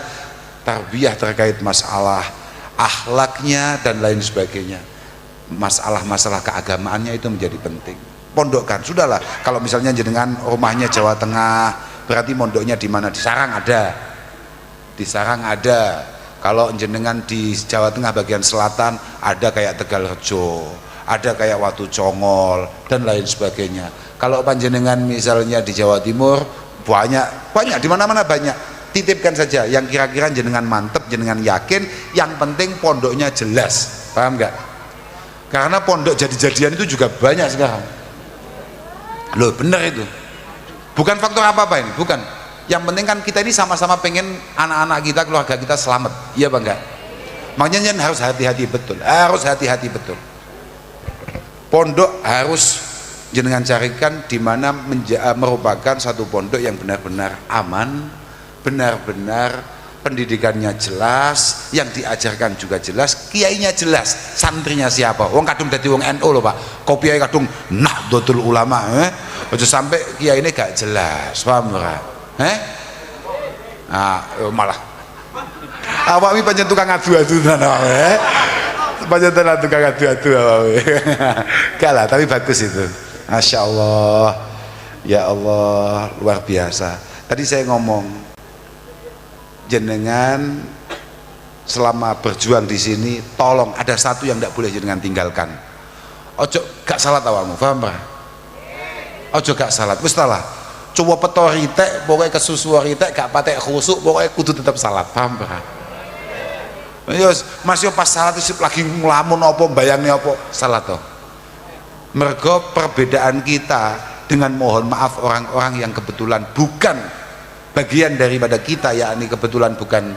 tarbiyah terkait masalah akhlaknya dan lain sebagainya. Masalah-masalah keagamaannya itu menjadi penting. Pondokkan, sudahlah. Kalau misalnya jenengan rumahnya Jawa Tengah, berarti mondoknya di mana? Di Sarang ada. Di Sarang ada. Kalau jenengan di Jawa Tengah bagian selatan, ada kayak Tegalrejo, ada kayak Watu Congol dan lain sebagainya. Kalau panjenengan misalnya di Jawa Timur, banyak di mana-mana banyak. Titipkan saja yang kira-kira jenengan mantep, jenengan yakin, yang penting pondoknya jelas. Paham nggak? Karena pondok jadi-jadian itu juga banyak sekarang. Loh, bener itu. Bukan faktor apa-apa ini, bukan. Yang penting kan kita ini sama-sama pengen anak-anak kita, keluarga kita selamat. Iya Bang enggak? Makanya harus hati-hati betul. Harus hati-hati betul. Pondok harus jenengan carikan di mana merupakan satu pondok yang benar-benar aman, benar-benar pendidikannya jelas, yang diajarkan juga jelas, kiainya jelas, santrinya siapa. Wong kadung dadi wong NU loh Pak, kopiai kadung Nahdlatul Ulama, aja sampai kiai ini gak jelas, paham ora? Malah awak mi pancen tukang adu-adu tenan awake. Pancen tenan tukang adu-adu awake. Gak lah, tapi bagus itu. Masya Allah, ya Allah, luar biasa. Tadi saya ngomong, jenengan selama berjuang di sini, tolong ada satu yang tidak boleh jenengan tinggalkan. Ojo gak salat awakmu, paham pak? Ojo gak salat, wis lah. Coba petori tek, pokoknya kesusu ritek, gak patek khusuk, pokoknya kudu tetap salat, paham pak? Yos, mas yo pas salat itu lagi ngelamun apa, bayangnya apa, salat toh. Mergo perbedaan kita dengan mohon maaf orang-orang yang kebetulan bukan bagian daripada kita, yakni kebetulan bukan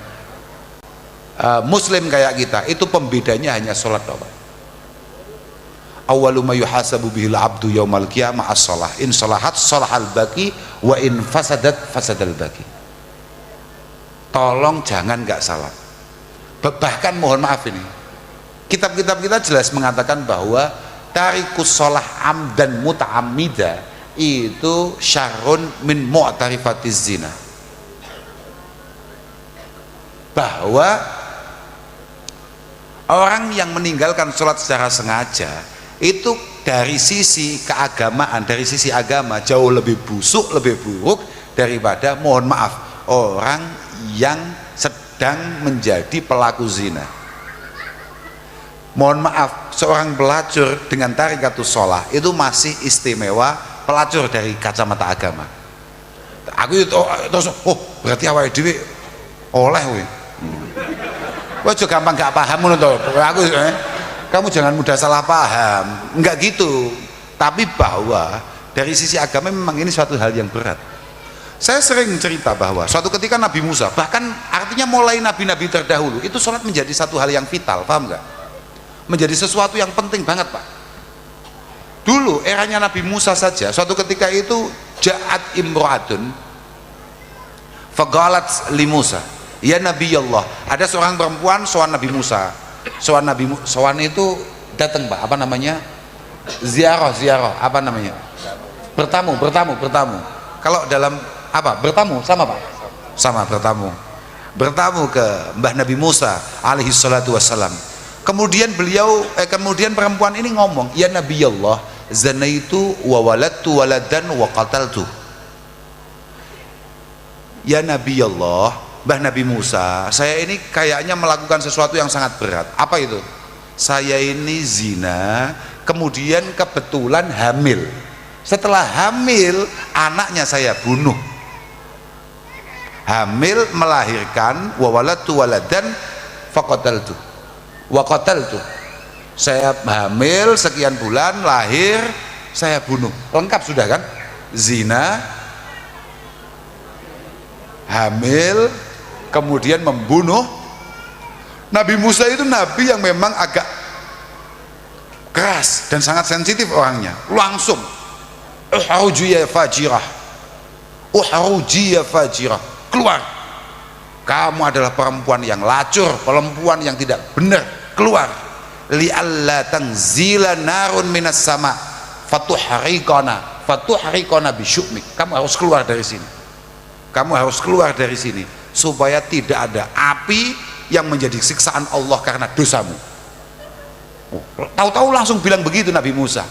muslim kayak kita, itu pembedanya hanya sholat doang. Awwalu ma yuhasabu bihil abdu yaumal qiyamah as-shalah, in shalahat shalahal baqi wa in fasadat fasadal baqi. Tolong jangan nggak salat. Bahkan mohon maaf ini, kitab-kitab kita jelas mengatakan bahwa tarikus shalah amdan muta'ammida itu syarrun min mu'tarifatiz zina. Bahwa orang yang meninggalkan sholat secara sengaja itu dari sisi keagamaan, dari sisi agama jauh lebih busuk, lebih buruk daripada mohon maaf orang yang sedang menjadi pelaku zina. Mohon maaf, seorang pelacur dengan tarikatus sholah itu masih istimewa pelacur dari kacamata agama. Aku itu terus, berarti awake dhewe oleh we. Wah, juga gampang gak paham ngono to. Kamu jangan mudah salah paham. Enggak gitu. Tapi bahwa dari sisi agama memang ini suatu hal yang berat. Saya sering cerita bahwa suatu ketika Nabi Musa, bahkan artinya mulai nabi-nabi terdahulu, itu sholat menjadi satu hal yang vital, paham nggak? Menjadi sesuatu yang penting banget Pak. Dulu eranya Nabi Musa saja, suatu ketika itu ja'at imro'atun faqalat li Musa, ya Nabi Allah, ada seorang perempuan sowan Nabi Musa. Sowan itu datang Pak, apa namanya? Ziarah, apa namanya? Bertamu. Kalau dalam apa? Bertamu sama Pak? Sama, bertamu ke Mbah Nabi Musa alaihi salatu wassalam. Kemudian kemudian perempuan ini ngomong, ya Nabi Allah, zanaitu wa waladtu waladan wa qataltu. Ya Nabi Allah, Mbah Nabi Musa, saya ini kayaknya melakukan sesuatu yang sangat berat. Apa itu? Saya ini zina, kemudian kebetulan hamil. Setelah hamil, anaknya saya bunuh. Hamil melahirkan, wa waladtu waladan faqataltu. Wa qataltu. Saya hamil sekian bulan, lahir, saya bunuh. Lengkap sudah kan? Zina, hamil, kemudian membunuh. Nabi Musa itu nabi yang memang agak keras dan sangat sensitif orangnya, langsung uhrujiyya fajirah, uhrujiyya fajirah, keluar, kamu adalah perempuan yang lacur, perempuan yang tidak benar, keluar. Li'alla tanzila narun minas sama fatuhriqana bisyu'mik, kamu harus keluar dari sini, kamu harus keluar dari sini supaya tidak ada api yang menjadi siksaan Allah karena dosamu. Tahu-tahu langsung bilang begitu Nabi Musa.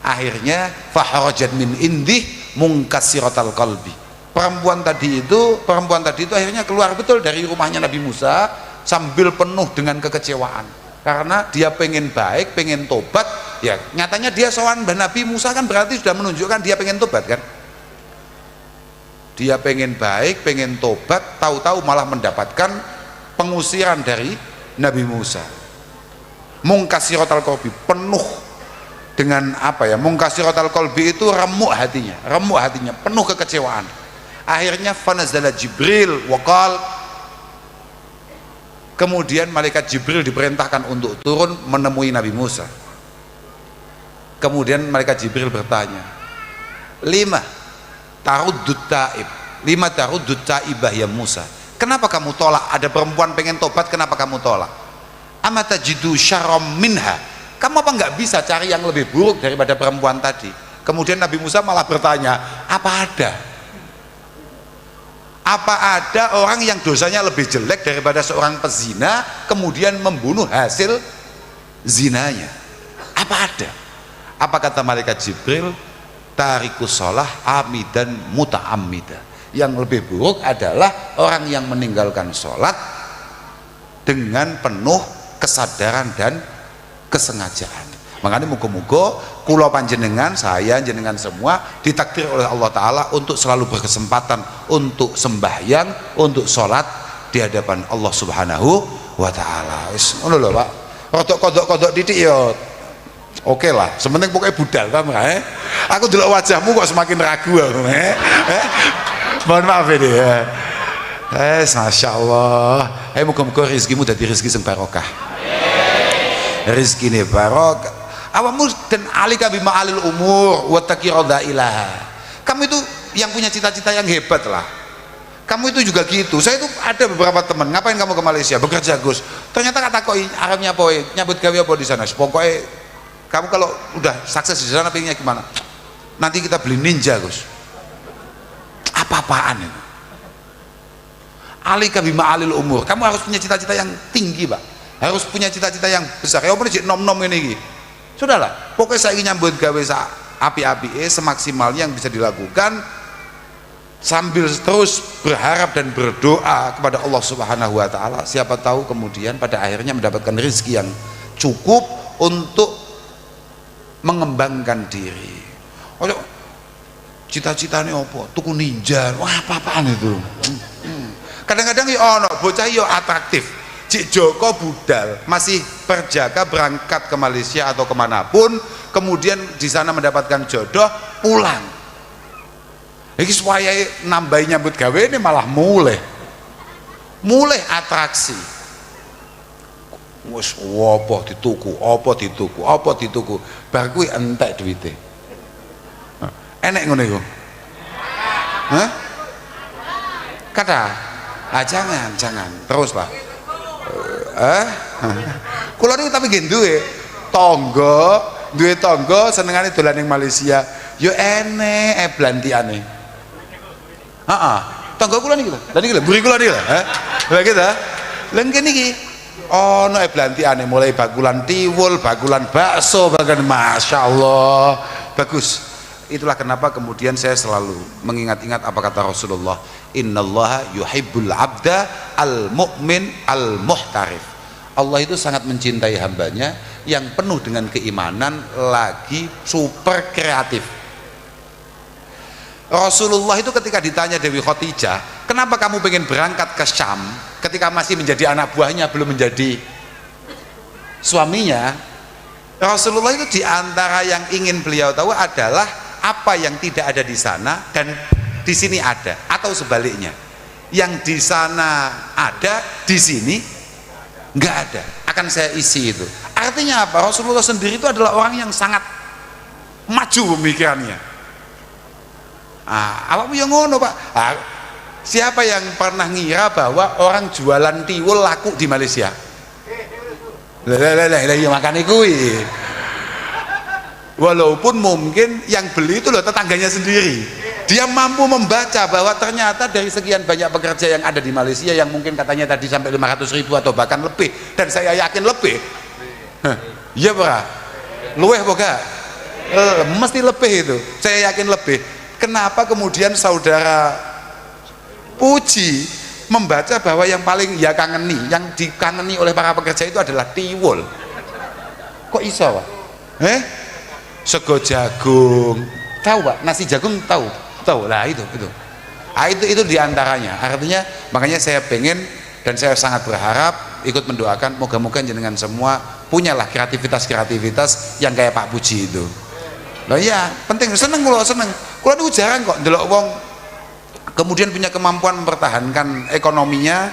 Akhirnya faharajat min indih munkasiratal qalbi, perempuan tadi itu akhirnya keluar betul dari rumahnya Nabi Musa sambil penuh dengan kekecewaan karena dia pengen baik, pengen tobat. Ya nyatanya dia sowan Nabi Musa kan berarti sudah menunjukkan dia pengen tobat kan, dia pengen baik, pengen tobat, tahu-tahu malah mendapatkan pengusiran dari Nabi Musa. Mungkasiratal qalbi, penuh dengan apa ya, mungkasiratal qalbi itu remuk hatinya, penuh kekecewaan. Akhirnya fanazala Jibril waqal, kemudian malaikat Jibril diperintahkan untuk turun menemui Nabi Musa. Kemudian malaikat Jibril bertanya, lima taruddut taibah ya Musa, kenapa kamu tolak? Ada perempuan pengen tobat, kenapa kamu tolak? Amatajidu syarram minha, kamu apa nggak bisa cari yang lebih buruk daripada perempuan tadi? Kemudian Nabi Musa malah bertanya, apa ada orang yang dosanya lebih jelek daripada seorang pezina kemudian membunuh hasil zinanya? Apa ada? Apa kata malaikat Jibril? Tarikus sholah amidan muta'ammida, yang lebih buruk adalah orang yang meninggalkan sholat dengan penuh kesadaran dan kesengajaan. Makanya muga-muga kula panjenengan, saya jenengan semua ditakdir oleh Allah Ta'ala untuk selalu berkesempatan untuk sembahyang, untuk sholat di hadapan Allah Subhanahu wa Ta'ala. Wis ngono lho Pak, rodok kodok didik ya oke lah, sementing pokoknya budal ta aku delok wajahmu kok semakin ragu aku mohon maaf ini ya. Masya Allah. Muga-muga rezekimu jadi rezeki sing barokah, rezeki ini barokah. Awamu dan alika bima alil umur wa taqirada ilaha, kamu itu yang punya cita-cita yang hebat lah, kamu itu juga gitu. Saya itu ada beberapa teman, ngapain kamu ke Malaysia? Bekerja Gus. Ternyata kata kok arabnya apa, nyambut gawe apa di sana? Pokoknya kamu kalau udah sukses di sana pengennya gimana? Nanti kita beli Ninja Gus. Apa-apaan itu? Alika bima alil umur, kamu harus punya cita-cita yang tinggi Pak, harus punya cita-cita yang besar. Kayak apa sih nom-nom ini? Sudahlah, pokoknya saya ingin nyambut gawe api-api semaksimalnya yang bisa dilakukan, sambil terus berharap dan berdoa kepada Allah Subhanahu wa Ta'ala. Siapa tahu kemudian pada akhirnya mendapatkan rezeki yang cukup untuk mengembangkan diri. Oh, cita-citanya apa? Tuku Ninja, wah apa-apaan itu. Kadang-kadang ya ono bocah ya atraktif, Cik Joko budal masih perjaka berangkat ke Malaysia atau kemanapun, kemudian di sana mendapatkan jodoh, pulang. Iki supaya nambahin nyambut gawe ini malah mulai atraksi. Wes apa dituku, bar kuwi entek duwite. Enek ngono iku. Hah? Kata, jangan, teruslah. Kula niku tapi nggih duwe tangga senengane dolan ning Malaysia. Yo enek blantiane. Heeh. Tangga kula niki lho. Lah niki lho, mburi kula niki lho, Lah kita. Lah kene iki ono blantiane mulai bakulan tiwul, bakulan bakso, bahkan masyaallah. Bagus. Itulah kenapa kemudian saya selalu mengingat-ingat apa kata Rasulullah, innallaha yuhibbul abda al-mu'min al-muhtarif. Allah itu sangat mencintai hambanya yang penuh dengan keimanan lagi super kreatif. Rasulullah itu ketika ditanya Dewi Khadijah, kenapa kamu pengen berangkat ke Syam ketika masih menjadi anak buahnya, belum menjadi suaminya? Rasulullah itu diantara yang ingin beliau tahu adalah apa yang tidak ada di sana dan di sini ada, atau sebaliknya, yang di sana ada, di sini nggak ada. Akan saya isi itu. Artinya apa? Rasulullah sendiri itu adalah orang yang sangat maju pemikirannya. Apa yang ngono Pak? Siapa yang pernah ngira bahwa orang jualan tiwul laku di Malaysia? Lah makan kuwi. Walaupun mungkin yang beli itu loh tetangganya sendiri, dia mampu membaca bahwa ternyata dari sekian banyak pekerja yang ada di Malaysia yang mungkin katanya tadi sampai 500.000 atau bahkan lebih, dan saya yakin lebih, iya Pak, luweh boga, mesti lebih itu, saya yakin lebih. Kenapa kemudian saudara Puji membaca bahwa yang paling ya kangeni, yang dikangeni oleh para pekerja itu adalah tiwul? Kok iso Pak? Sego jagung, tahu Pak? Nasi jagung tahu lah, itu diantaranya. Artinya makanya saya pengen dan saya sangat berharap ikut mendoakan moga-moga jenengan semua punyalah kreativitas yang kayak Pak Puji itu. Lah ya penting, seneng kalau itu jarang kok ndelok wong kemudian punya kemampuan mempertahankan ekonominya.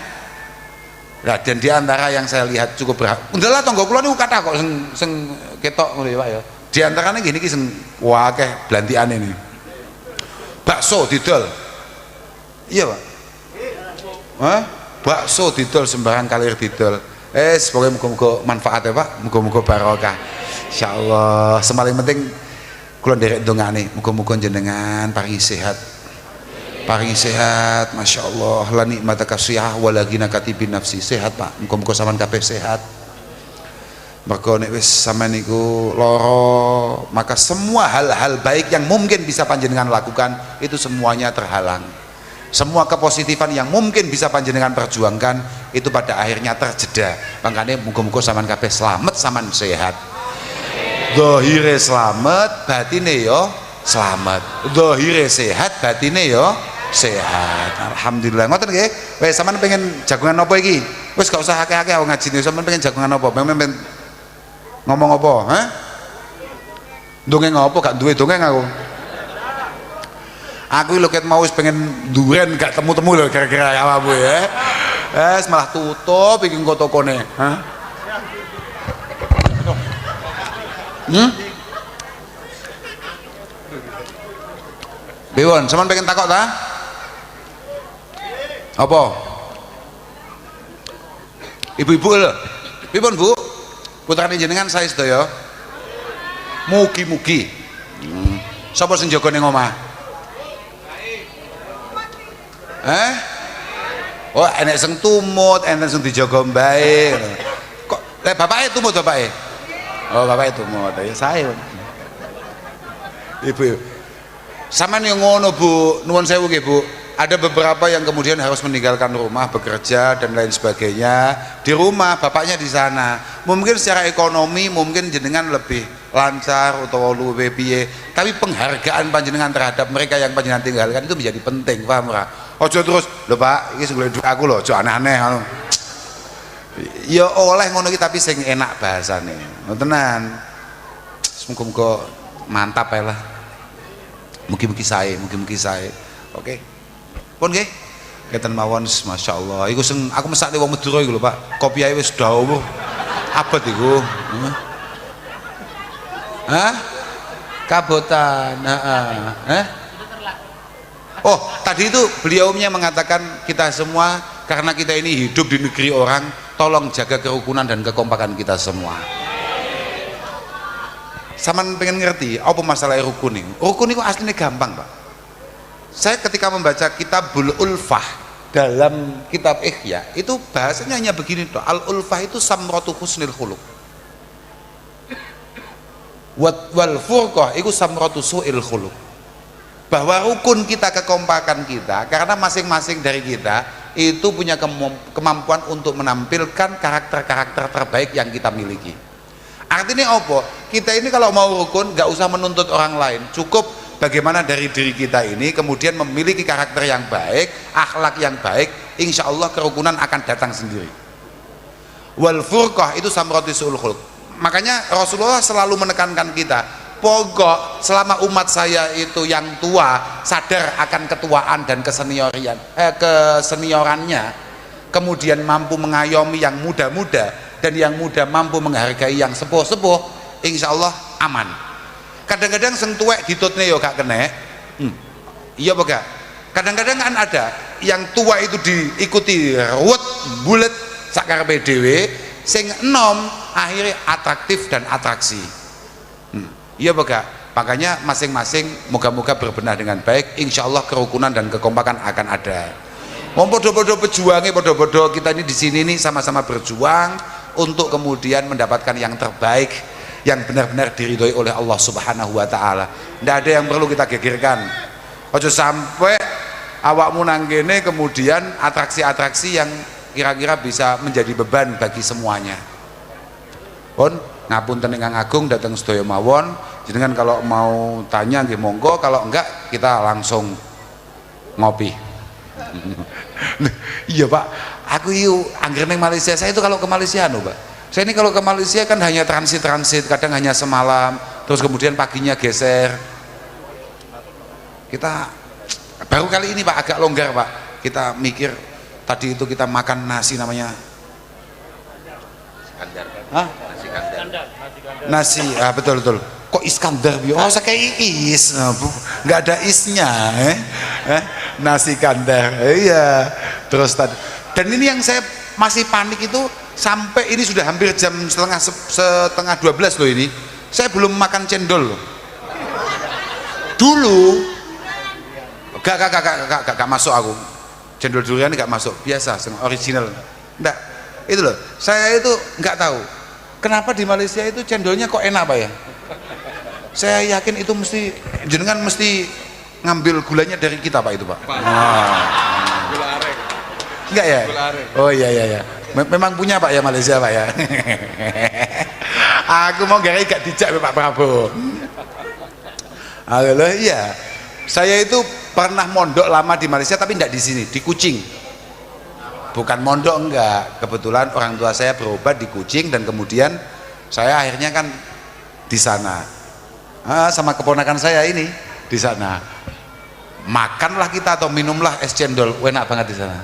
Nah, dan diantara yang saya lihat cukup berharap, udahlah tonggo kula niku kata kok sing ketok ngono ya Pak ya. Di antaranya gini sing wakeh blantiane ini. Bakso didol. Iya, Pak. Bakso didol sembarang kalir didol. Pokoknya muga-muga manfaat ya Pak, muga-muga barokah. Insyaallah, semaling penting kula nderek ndongane, muga-muga jenengan paringi sehat. Paringi sehat, Masya Allah, la nikmataka sihah wa la ghina katibin nafsi. Sehat Pak, muga-muga sampean kabeh sehat. Mergo nek wis sampean niku lara, maka semua hal-hal baik yang mungkin bisa panjenengan lakukan itu semuanya terhalang. Semua kepositifan yang mungkin bisa panjenengan perjuangkan itu pada akhirnya terjeda. Makanya muga-muga sampean kabeh selamat, sampean sehat. Zahire selamat, batine yo selamat. Zahire sehat, batine yo sehat. Alhamdulillah. Ngoten nggih. Wis sampean pengen jagungan apa iki? Wis gak usah akeh-akeh ngaji. Sampean pengen jagungan apa? Pengen ngomong apa? Dongeng apa? Gak duwe dongeng aku. Aku lho ket mau wis pengen duren gak temu-temu lho kira-kira awakmu ya. Malah tutup iki engko tokone. Bewon, sampean pengen takok ta? Apa? Ibu-ibu lho. Pripun Bu? Putrane jenengan saya sedaya. Mugi-mugi. Sapa sing jaga ning omah? Oh, enek sing tumut, enek sing dijaga mbae. Kok bapake tumut bapake? Oh, bapake tumut. Ya saya. Ibu. Sampeyan yang ngono Bu, nuwun sewu nggih Bu. Ada beberapa yang kemudian harus meninggalkan rumah, bekerja dan lain sebagainya. Di rumah, bapaknya di sana. Mungkin secara ekonomi mungkin jenengan lebih lancar atau luwih piye, tapi penghargaan panjenengan terhadap mereka yang panjenengan tinggalkan itu menjadi penting, paham ora? Ojo terus, lho Pak, iki sing duwe aku lho, ojo aneh-aneh ngono. Ya oleh ngono iki tapi sing enak bahasane. Ngotenan. Muga-muga mantap ae lah. Mugi-mugi sae. Oke. Pun nggih. Keten mawon masyaallah. Iku sing aku mesakne wong Madura iku lho Pak. Kopi ae wis dawuh. Abot iku. Kabotan. Oh, tadi itu beliaunya mengatakan kita semua karena kita ini hidup di negeri orang, tolong jaga kerukunan dan kekompakan kita semua. Saman pengen ngerti apa masalah rukun ini? Rukun itu aslinya gampang Pak. Saya ketika membaca Kitabul Ulfah dalam kitab Ihya itu bahasanya hanya begini toh. Al ulfah itu samratu husnil khuluq. Wal furqah itu samratu su'il khuluq. Bahwa rukun kita, kekompakan kita, karena masing-masing dari kita itu punya kemampuan untuk menampilkan karakter-karakter terbaik yang kita miliki. Artinya apa? Kita ini kalau mau rukun gak usah menuntut orang lain, cukup bagaimana dari diri kita ini kemudian memiliki karakter yang baik, akhlak yang baik, insya Allah kerukunan akan datang sendiri. Wal furqah itu samratisul khulq. Makanya Rasulullah selalu menekankan kita, pokok selama umat saya itu yang tua sadar akan ketuaan dan keseniorannya, kemudian mampu mengayomi yang muda-muda, dan yang muda mampu menghargai yang sepuh-sepuh, insya Allah aman. Kadang-kadang sing tuwek ditutne yo gak kena. Iya apa gak? Kadang-kadang kan ada yang tua itu diikuti ruwet bulet sakarepe dhewe, sing enom akhirnya atraktif dan atraksi. Iya apa gak? Makanya masing-masing moga-moga berbenah dengan baik, insya Allah kerukunan dan kekompakan akan ada. Mau podo-podo pejuangnya, podo-podo kita ini di sini nih sama-sama berjuang untuk kemudian mendapatkan yang terbaik, yang benar-benar diridhoi oleh Allah Subhanahu wa Ta'ala. Tidak ada yang perlu kita gegerkan. Ojo sampai awakmu nang kene kemudian atraksi-atraksi yang kira-kira bisa menjadi beban bagi semuanya. Pun ngapunten ingkang agung datang sedaya mawon. Jenengan kalau mau tanya nggih monggo, kalau enggak kita langsung ngopi. Iya Pak, aku yuk angger neng Malaysia. Saya itu kalau ke Malaysia Pak, saya ini kalau ke Malaysia kan hanya transit, kadang hanya semalam, terus kemudian paginya geser. Kita baru kali ini Pak agak longgar Pak, kita mikir tadi itu kita makan nasi namanya nasi, betul kok Iskandar, oh saya kayak is, nggak ada isnya, nasi kandar, iya. Terus tadi, dan ini yang saya masih panik itu sampai ini sudah hampir jam setengah 12 loh ini, saya belum makan cendol loh. Dulu, gak masuk aku, cendol durian gak masuk, biasa, original, enggak, itu loh, saya itu nggak tahu, kenapa di Malaysia itu cendolnya kok enak Pak ya? Saya yakin itu mesti jenengan mesti ngambil gulanya dari kita Pak itu Pak. Gula aren. Enggak ya? Gula aren. Oh iya. Memang punya Pak ya Malaysia Pak ya. Aku mau gak dijak Pak Prabowo. Halo iya. Saya itu pernah mondok lama di Malaysia tapi enggak di sini, di Kuching. Bukan mondok enggak. Kebetulan orang tua saya berobat di Kuching dan kemudian saya akhirnya kan di sana. Sama keponakan saya ini di sana, makanlah kita atau minumlah es cendol, enak banget di sana.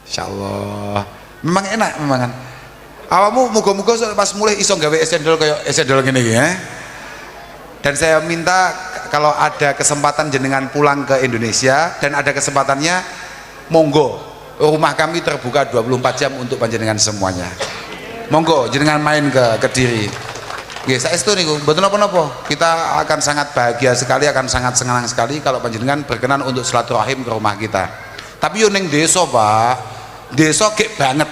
Insya Allah memang enak memang kan. Awakmu muga-muga pas mulai iso gawe es cendol kayak es cendol gini ya. Dan saya minta kalau ada kesempatan jenengan pulang ke Indonesia dan ada kesempatannya, monggo, rumah kami terbuka 24 jam untuk panjenengan semuanya. Monggo jenengan main ke Kediri. Ya, saestu niku, mboten napa-napa. Kita akan sangat bahagia sekali, akan sangat senang sekali kalau panjenengan berkenan untuk silaturahim ke rumah kita. Tapi yo ning desa, Pak. Desa gek banget.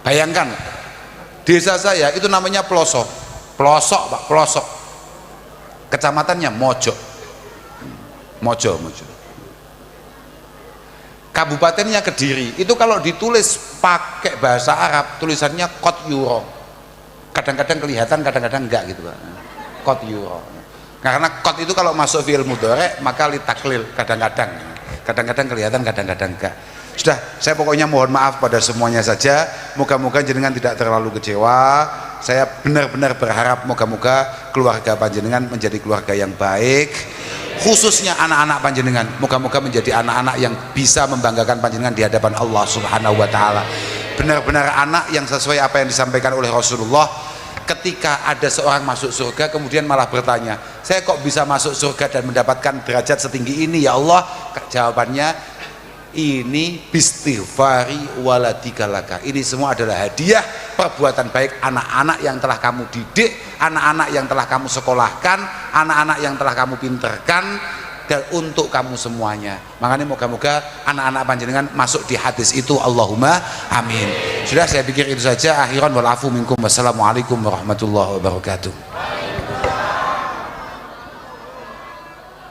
Bayangkan, desa saya itu namanya pelosok. Pelosok, Pak, pelosok. Kecamatannya Mojo. Mojo. Kabupatennya Kediri. Itu kalau ditulis pakai bahasa Arab, tulisannya Kot Yuro. Kadang-kadang kelihatan, kadang-kadang enggak gitu Pak. Kot Yuro. Karena kot itu kalau masuk fi'il mudhari maka litaklil, kadang-kadang kelihatan, kadang-kadang enggak. Sudah, saya pokoknya mohon maaf pada semuanya saja. Moga-moga jenengan tidak terlalu kecewa. Saya benar-benar berharap moga-moga keluarga panjenengan menjadi keluarga yang baik. Khususnya anak-anak panjenengan, moga-moga menjadi anak-anak yang bisa membanggakan panjenengan di hadapan Allah Subhanahu wa Ta'ala. Benar-benar anak yang sesuai apa yang disampaikan oleh Rasulullah, ketika ada seorang masuk surga kemudian malah bertanya, saya kok bisa masuk surga dan mendapatkan derajat setinggi ini ya Allah? Jawabannya, ini bistighfari waladika laka. Ini semua adalah hadiah perbuatan baik anak-anak yang telah kamu didik, anak-anak yang telah kamu sekolahkan, anak-anak yang telah kamu pinterkan, dan untuk kamu semuanya. Makanya moga-moga anak-anak panjenengan masuk di hadis itu, Allahumma amin. Sudah, saya pikir itu saja. Akhiran wal afu minkum. Wassalamualaikum warahmatullahi wabarakatuh.